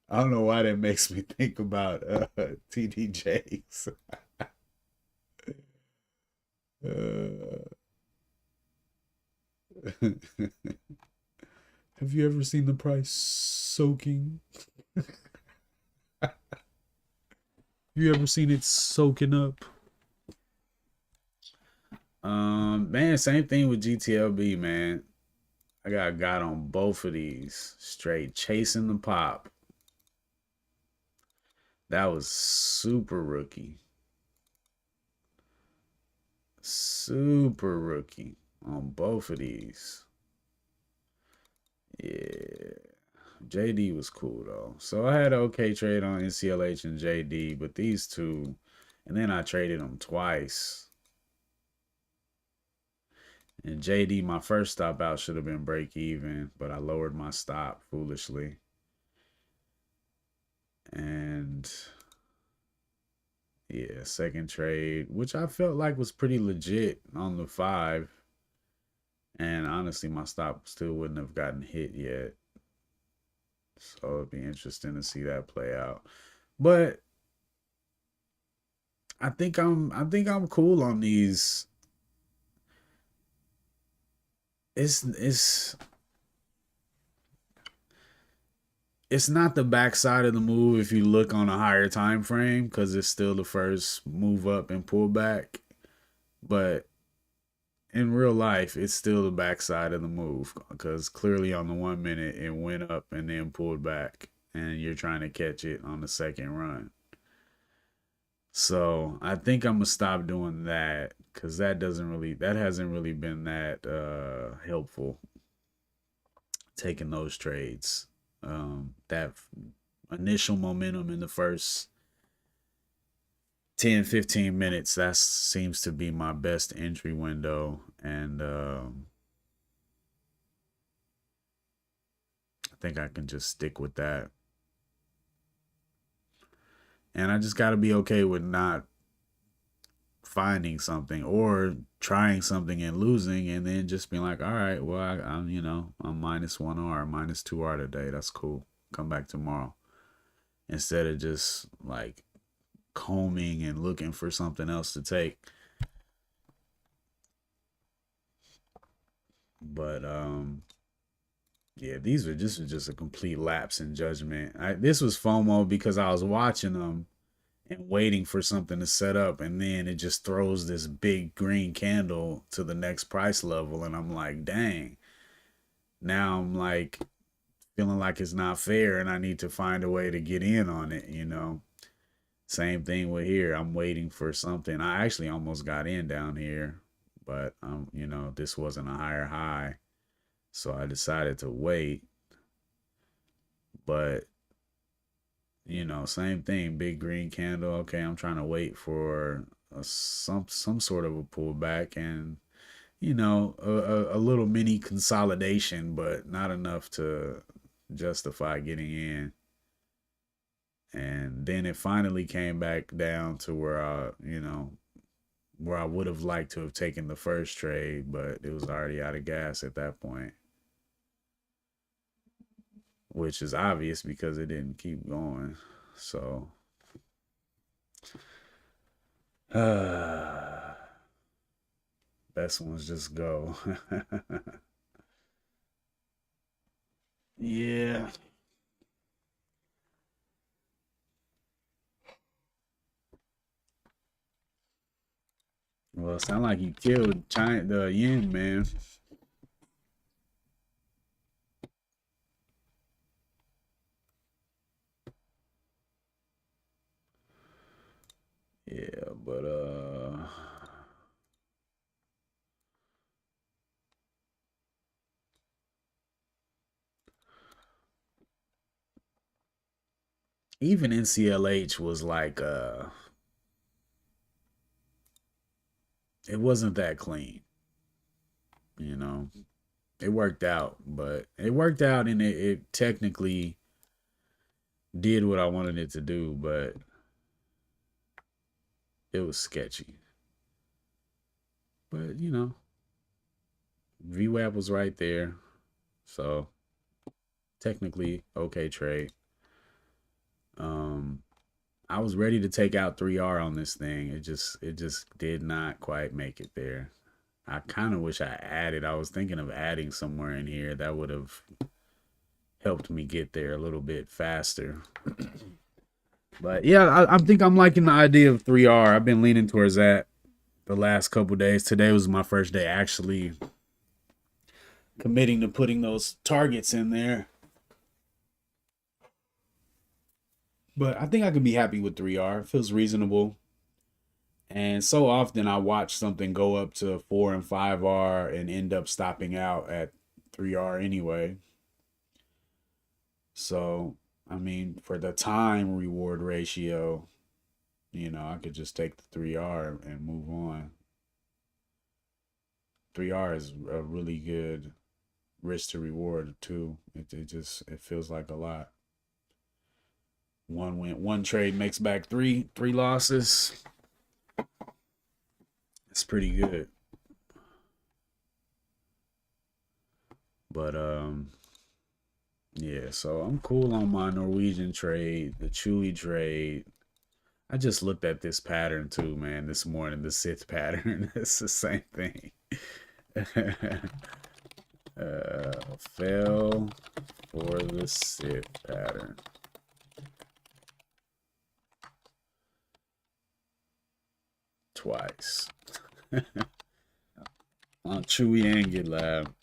I don't know why that makes me think about TDJs. Uh, have you ever seen the price soaking? You ever seen it soaking up? Man, same thing with GTLB, man. I got on both of these, straight chasing the pop. That was super rookie. Super rookie on both of these. Yeah. JD was cool though. So I had an okay trade on NCLH and JD, but these two, and then I traded them twice. And JD, my first stop out should have been break even, but I lowered my stop foolishly. And yeah, second trade, which I felt like was pretty legit on the 5. And honestly, my stop still wouldn't have gotten hit yet. So it'd be interesting to see that play out. But I think I'm cool on these. It's it's not the backside of the move if you look on a higher time frame because it's still the first move up and pull back. But in real life, it's still the backside of the move because clearly on the 1 minute it went up and then pulled back, and you're trying to catch it on the second run. So I think I'm gonna stop doing that because that hasn't really been that helpful taking those trades. That initial momentum in the first 10-15 minutes, that seems to be my best entry window, and I think I can just stick with that. And I just got to be okay with not finding something or trying something and losing, and then just being like, all right, well, I'm -1 R, -2 R today. That's cool. Come back tomorrow. Instead of just like combing and looking for something else to take. But yeah, this was just a complete lapse in judgment. This was FOMO because I was watching them and waiting for something to set up, and then it just throws this big green candle to the next price level, and I'm like, dang. Now I'm like feeling like it's not fair, and I need to find a way to get in on it. Same thing with here. I'm waiting for something. I actually almost got in down here, but this wasn't a higher high, so I decided to wait. But same thing, big green candle. Okay, I'm trying to wait for some sort of a pullback, and a little mini consolidation, but not enough to justify getting in. And then it finally came back down to where I would have liked to have taken the first trade, but it was already out of gas at that point, which is obvious because it didn't keep going. So, best ones just go. Yeah. Well, it sound like you killed China, the yen, man. Yeah, but even NCLH was like it wasn't that clean, you know. It worked out, but it worked out and it technically did what I wanted it to do, but it was sketchy. But VWAP was right there. So technically okay trade. Um, I was ready to take out 3R on this thing. It just did not quite make it there. I kind of wish I added. I was thinking of adding somewhere in here that would have helped me get there a little bit faster. But yeah, I think I'm liking the idea of 3R. I've been leaning towards that the last couple days. Today was my first day actually committing to putting those targets in there. But I think I can be happy with 3R. It feels reasonable. And so often I watch something go up to 4 and 5R and end up stopping out at 3R anyway. So, I mean, for the time reward ratio, I could just take the 3R and move on. 3R is a really good risk to reward too. It feels like a lot. One trade makes back three losses. It's pretty good. But yeah, so I'm cool on my Norwegian trade, the Chewy trade. I just looked at this pattern too, man, this morning, the Sith pattern. It's the same thing. Fell for the Sith pattern. Twice. On Chewy and GitLab.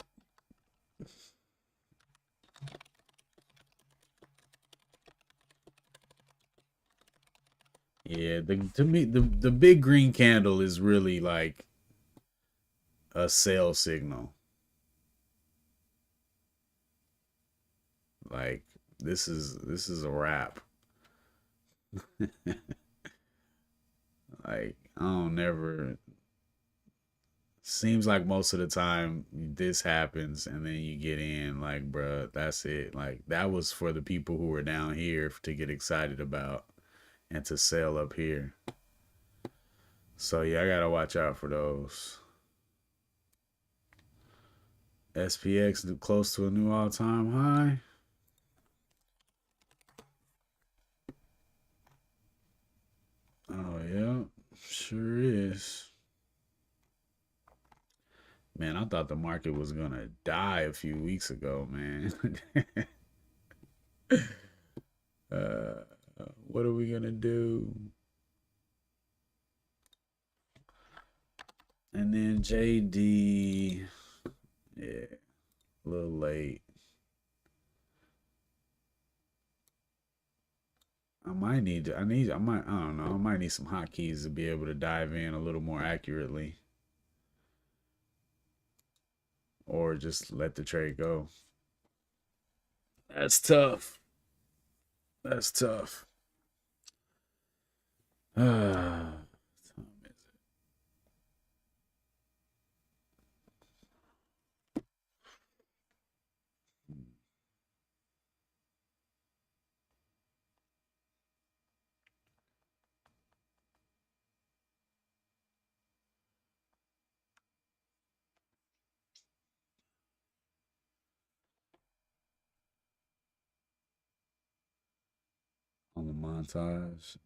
Yeah, to me the big green candle is really like a sell signal. Like this is a wrap. Like I don't never seems like most of the time this happens and then you get in like bruh, that's it. Like that was for the people who were down here to get excited about and to sell up here. So yeah, I gotta watch out for those. SPX close to a new all-time high. Oh yeah, sure is. Man, I thought the market was gonna die a few weeks ago, man. uh, what are we gonna do? And then JD, yeah, a little late. I might need to, I might, I don't know, I might need some hotkeys to be able to dive in a little more accurately. Or just let the trade go. That's tough. That's tough. On the montage.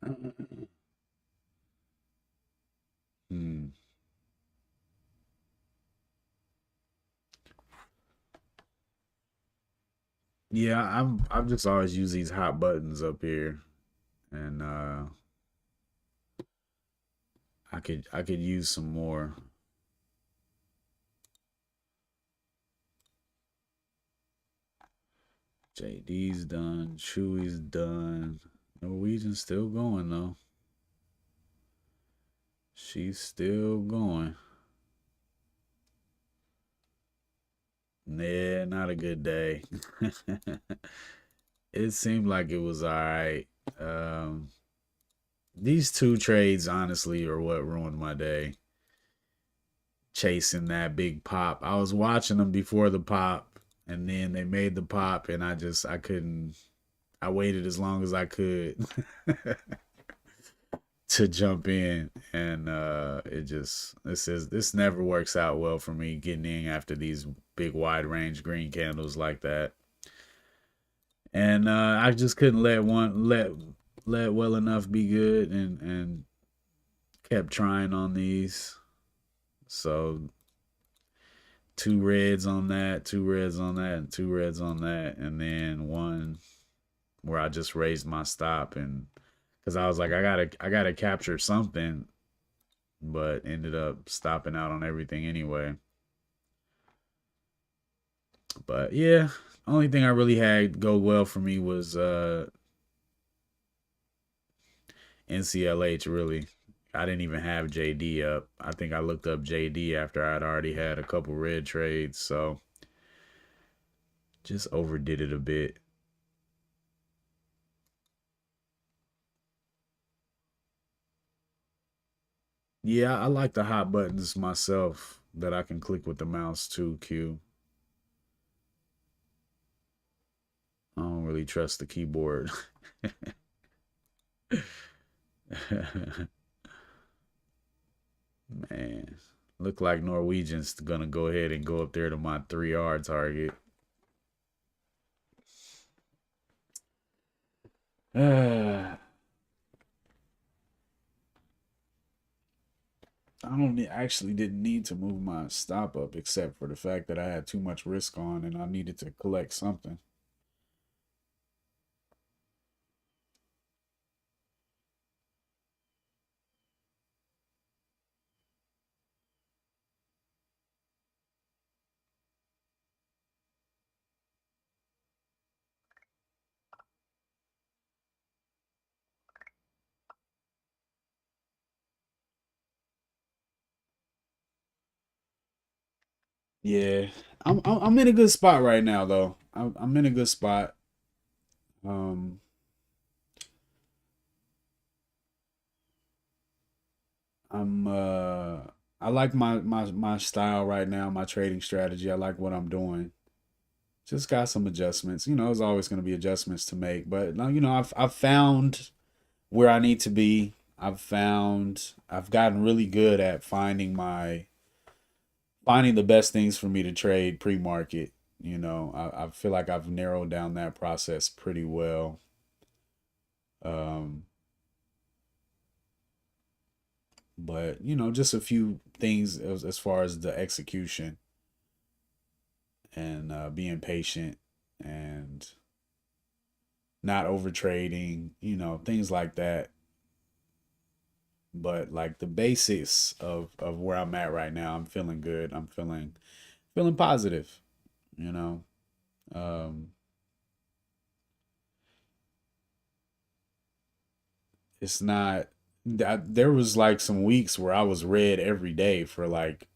Hmm. Yeah, I've just always used these hot buttons up here, and I could use some more. JD's done, Chewy's done. Norwegian's still going though. She's still going. Nah, not a good day. It seemed like it was all right. These two trades, honestly, are what ruined my day. Chasing that big pop. I was watching them before the pop, and then they made the pop, and I couldn't. I waited as long as I could to jump in, and this never works out well for me getting in after these big wide range green candles like that. And I just couldn't let let well enough be good and kept trying on these. So two reds on that, two reds on that, and two reds on that, and then one where I just raised my stop and because I was like I gotta capture something, but ended up stopping out on everything anyway. But yeah, only thing I really had go well for me was NCLH really. I didn't even have JD up. I think I looked up JD after I'd already had a couple red trades, so just overdid it a bit. Yeah, I like the hot buttons myself that I can click with the mouse too, Q. I don't really trust the keyboard. Man, look like Norwegian's gonna go ahead and go up there to my 3R target. I don't actually didn't need to move my stop up except for the fact that I had too much risk on and I needed to collect something. Yeah, I'm in a good spot right now though. I'm in a good spot. Um, I'm I like my style right now, my trading strategy. I like what I'm doing. Just got some adjustments. There's always going to be adjustments to make, but I've found where I need to be. I've gotten really good at finding the best things for me to trade pre-market. I feel like I've narrowed down that process pretty well. Um, but just a few things as far as the execution and being patient and not over trading, things like that. But like the basics of where I'm at right now, I'm feeling good. I'm feeling positive, you know. Um it's not that there was like some weeks where I was red every day for like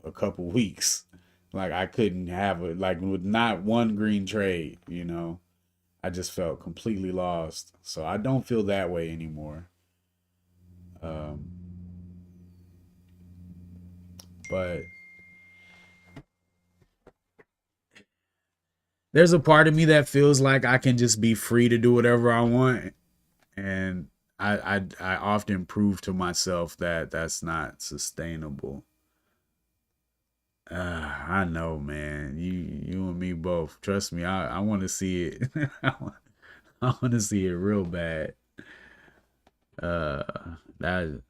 a couple weeks. Like I couldn't have it like with not one green trade. I just felt completely lost. So I don't feel that way anymore. Um but there's a part of me that feels like I can just be free to do whatever I want, and I often prove to myself that that's not sustainable. I know, man. You and me both. Trust me, I want to see it. I want to see it real bad. Uh, that.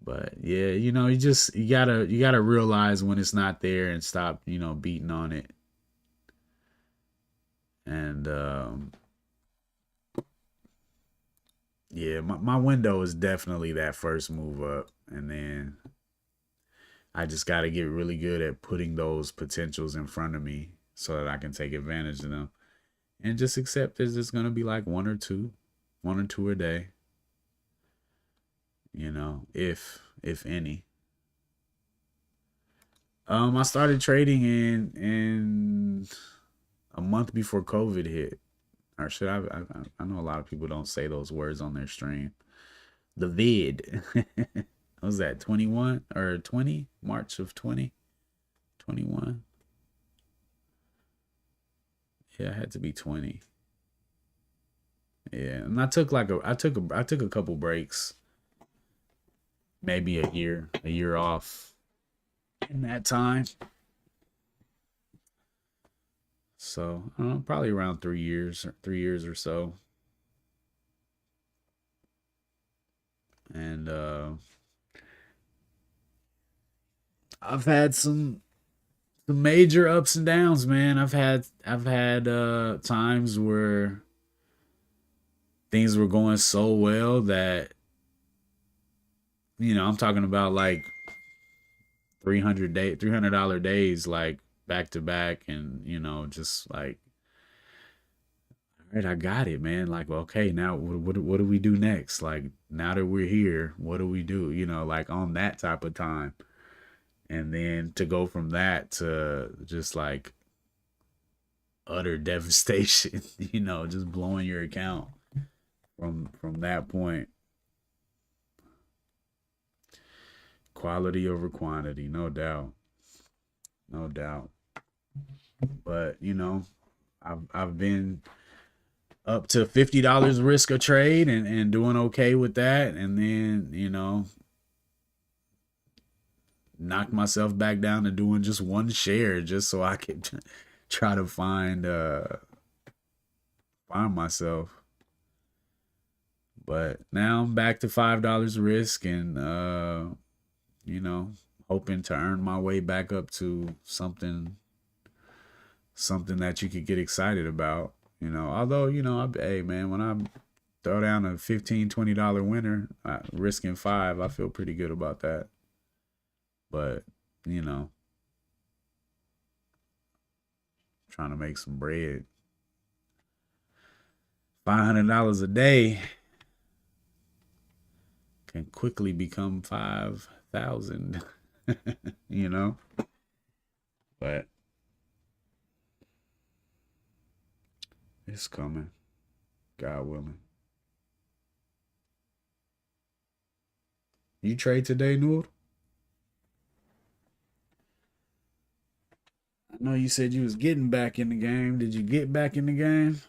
But yeah, you gotta realize when it's not there and stop beating on it. And yeah, my window is definitely that first move up, and then I just got to get really good at putting those potentials in front of me so that I can take advantage of them and just accept there's just gonna be like one or two a day, if any. I started trading in a month before COVID hit, or should I know a lot of people don't say those words on their stream. The vid. What was that 21 or 20 March of 2021? Yeah, it had to be 20. Yeah, and I took a couple breaks, maybe a year off in that time. So I don't know, probably around 3 years or so. I've had some major ups and downs, man. I've had times where things were going so well that I'm talking about like 300 days like back to back, and just like, all right, I got it, man. Like, well, okay, now what do we do next? Like, now that we're here, what do we do? Like on that type of time. And then to go from that to just like utter devastation, just blowing your account from that point. Quality over quantity, no doubt. No doubt. But, I've been up to $50 risk a trade and doing okay with that. And then, knocked myself back down to doing just one share just so I could try to find myself. But now I'm back to $5 risk, and hoping to earn my way back up to something that you could get excited about. Although, hey man, when I throw down a $15-20 winner, risking five, I feel pretty good about that. But, trying to make some bread. $500 a day can quickly become 5,000, But it's coming, God willing. You trade today, Noor? I know you said you was getting back in the game. Did you get back in the game?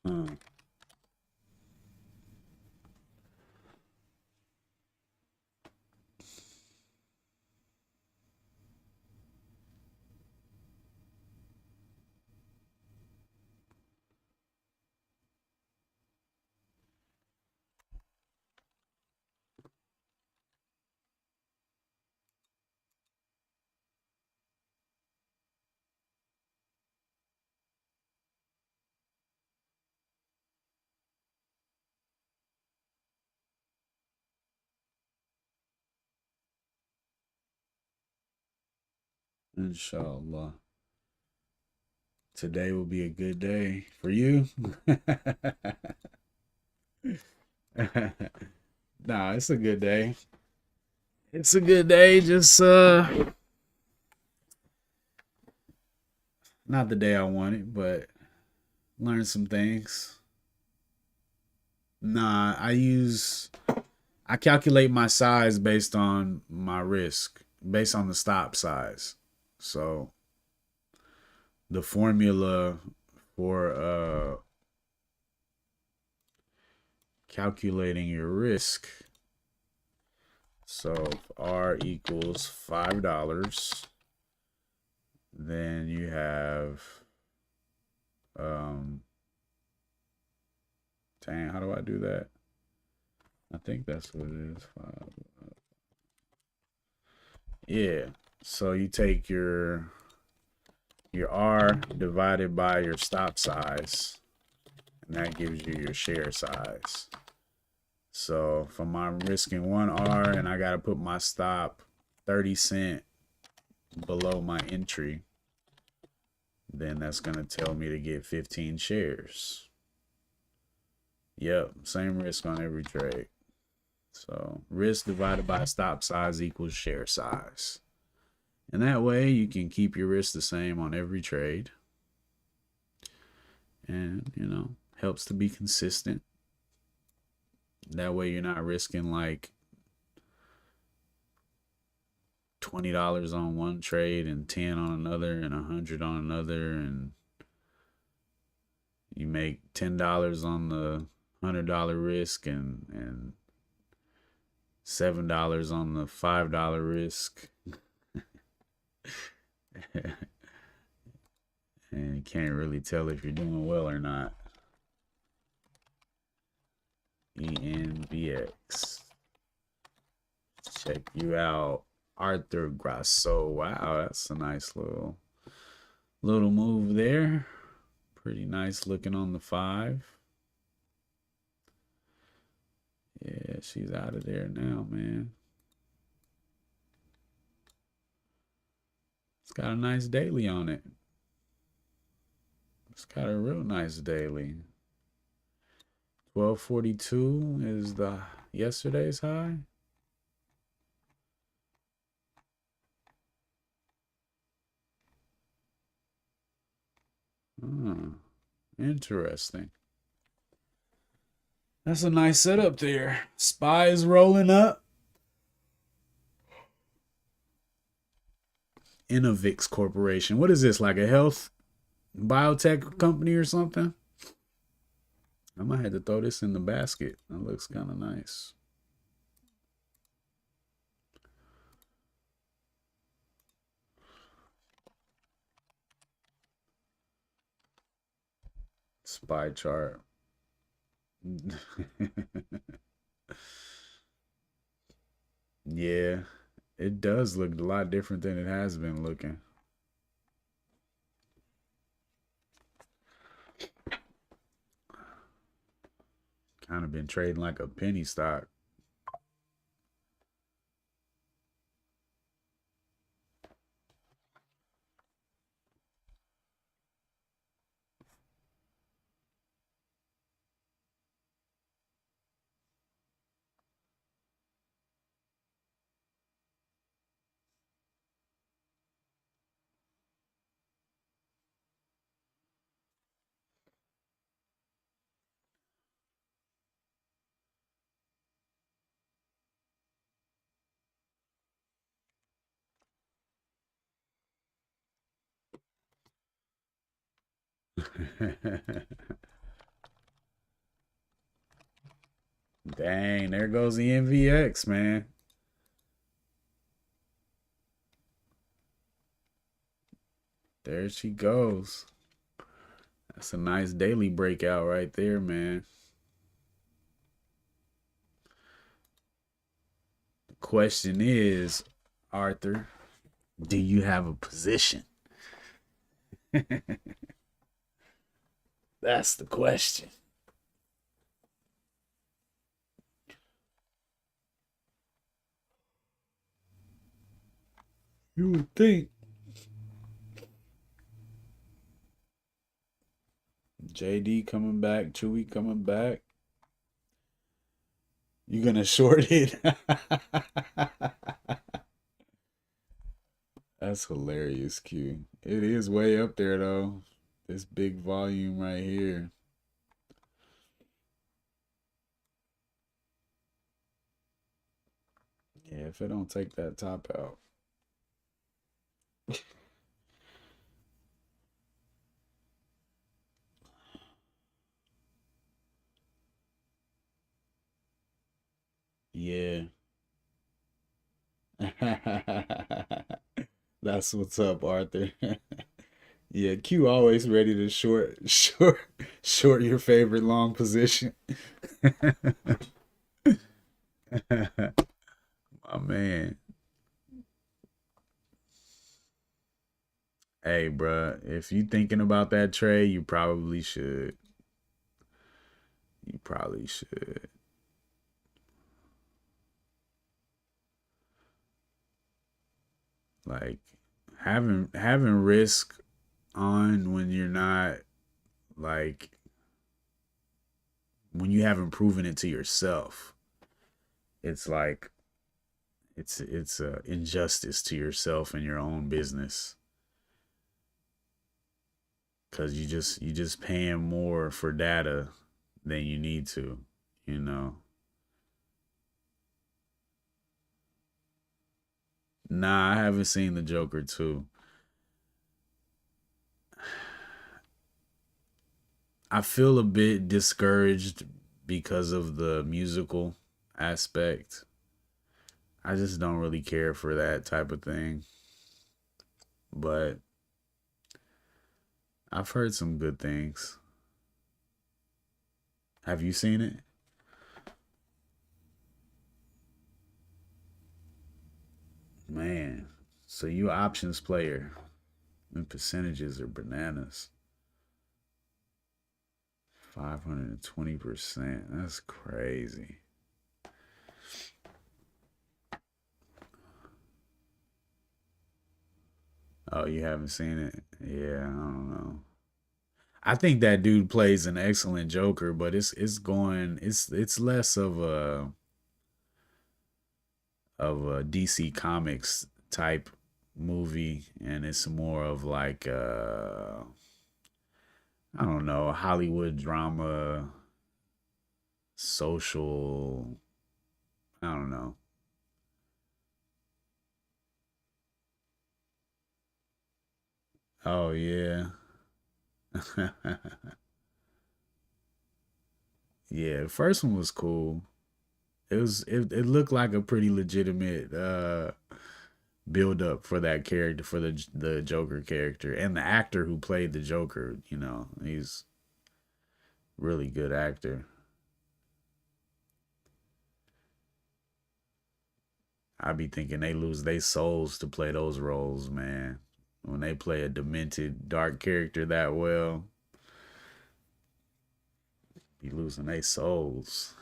Huh. Inshallah. Today will be a good day for you. Nah, it's a good day. It's a good day. Just not the day I wanted, but learn some things. Nah, I calculate my size based on my risk, based on the stop size. So the formula for calculating your risk. So if R equals $5, then you have dang, how do I do that? I think that's what it is. Yeah. So you take your R divided by your stop size, and that gives you your share size. So if I'm risking 1 R and I got to put my stop 30 cent below my entry, then that's going to tell me to get 15 shares. Yep, same risk on every trade. So risk divided by stop size equals share size. And that way you can keep your risk the same on every trade. And, helps to be consistent. That way you're not risking like $20 on one trade and 10 on another and 100 on another, and you make $10 on the $100 risk and $7 on the $5 risk. And you can't really tell if you're doing well or not. ENVX. Check you out. Arthur Grasso. Wow, that's a nice little move there. Pretty nice looking on the 5. Yeah, she's out of there now, man. It's got a nice daily on it. It's got a real nice daily. 1242 is the yesterday's high. Interesting. That's a nice setup there. Spies rolling up. Innovix Corporation. What is this? Like a health biotech company or something? I might have to throw this in the basket. That looks kind of nice. Spy chart. Yeah, it does look a lot different than it has been looking. Kind of been trading like a penny stock. Dang, there goes the NVX, man. There she goes. That's a nice daily breakout right there, man. The question is, Arthur, do you have a position? That's the question. You would think. JD coming back, Chewy coming back. You gonna short it? That's hilarious, Q. It is way up there though. This big volume right here. Yeah, if it don't take that top out. Yeah. That's what's up, Arthur. Yeah, Q always ready to short your favorite long position. My man. Hey, bruh, if you thinking about that trade, you probably should. You probably should. Like having risk on when you're not like when you haven't proven it to yourself. It's like it's a injustice to yourself and your own business. Cause you just paying more for data than you need to, you know. Nah, I haven't seen the Joker too. I feel a bit discouraged because of the musical aspect. I just don't really care for that type of thing. But I've heard some good things. Have you seen it? Man, so you options player and percentages are bananas. 520%. That's crazy. Oh, you haven't seen it? Yeah, I don't know. I think that dude plays an excellent Joker, but it's less of a DC Comics type movie, and it's more of like I don't know, a Hollywood drama, social. I don't know. Oh yeah, yeah. The first one was cool. It looked like a pretty legitimate build up for that character, for the Joker character, and the actor who played the Joker. You know, he's really good actor. I be thinking they lose their souls to play those roles, man. When they play a demented, dark character that well, be losing their souls.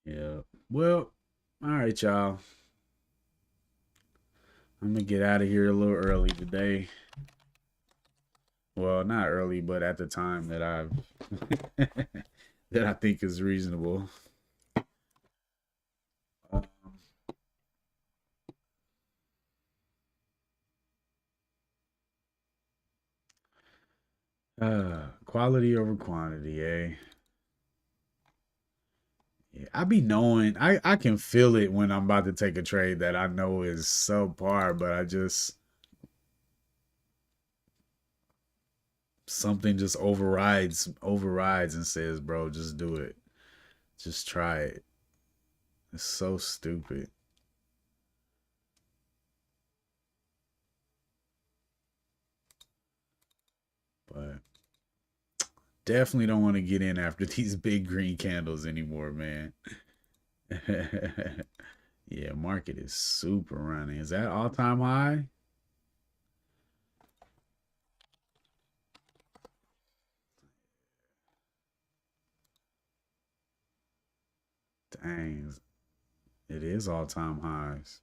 Yeah. Well, all right, y'all. I'm gonna get out of here a little early today. Well, not early, but at the time that I've that I think is reasonable. Um, quality over quantity, eh? Yeah, I be knowing I can feel it when I'm about to take a trade that I know is subpar, but I just something just overrides and says, bro, just do it. Just try it. It's so stupid. But definitely don't want to get in after these big green candles anymore, man. Yeah, market is super running. Is that all time high? Dang, it is all time highs.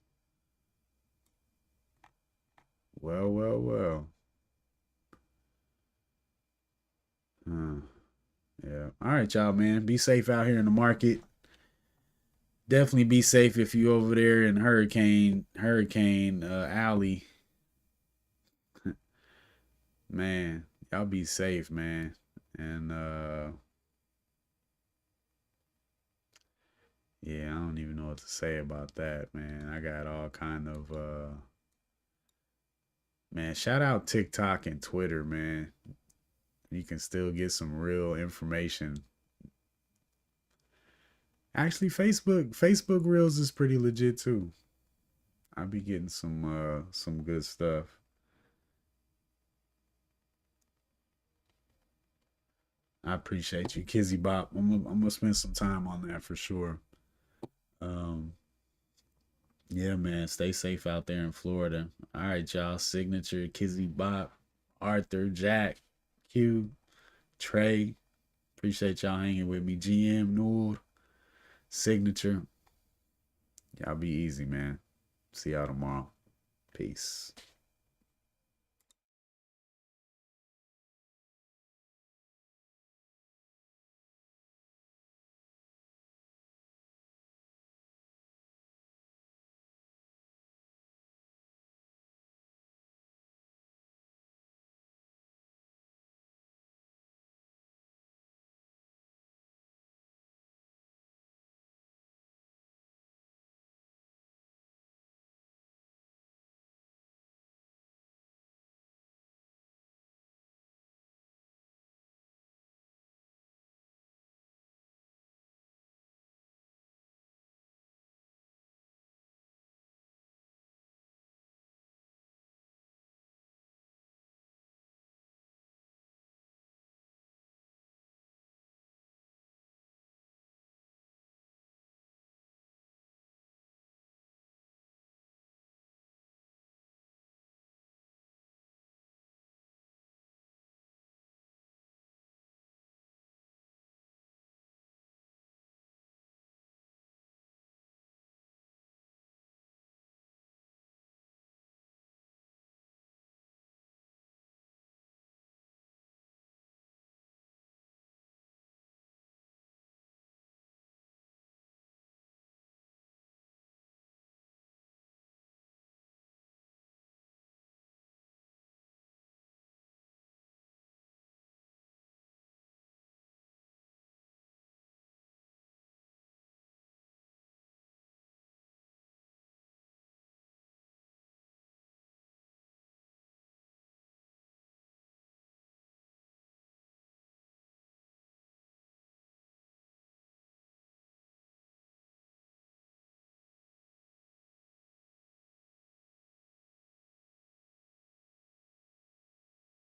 Well, well, well. Huh. Yeah. All right, y'all, man. Be safe out here in the market. Definitely be safe if you over there in Hurricane Alley. Man, y'all be safe, man. And yeah, I don't even know what to say about that, man. I got all kind of man, shout out TikTok and Twitter, man. You can still get some real information. Actually, Facebook Reels is pretty legit too. I'll be getting some good stuff. I appreciate you, Kizzy Bop. I'm gonna spend some time on that for sure. Um, yeah, man. Stay safe out there in Florida. All right, y'all. Signature, Kizzy Bop, Arthur, Jack, Q, Trey. Appreciate y'all hanging with me. GM, Noor, Signature. Y'all be easy, man. See y'all tomorrow. Peace.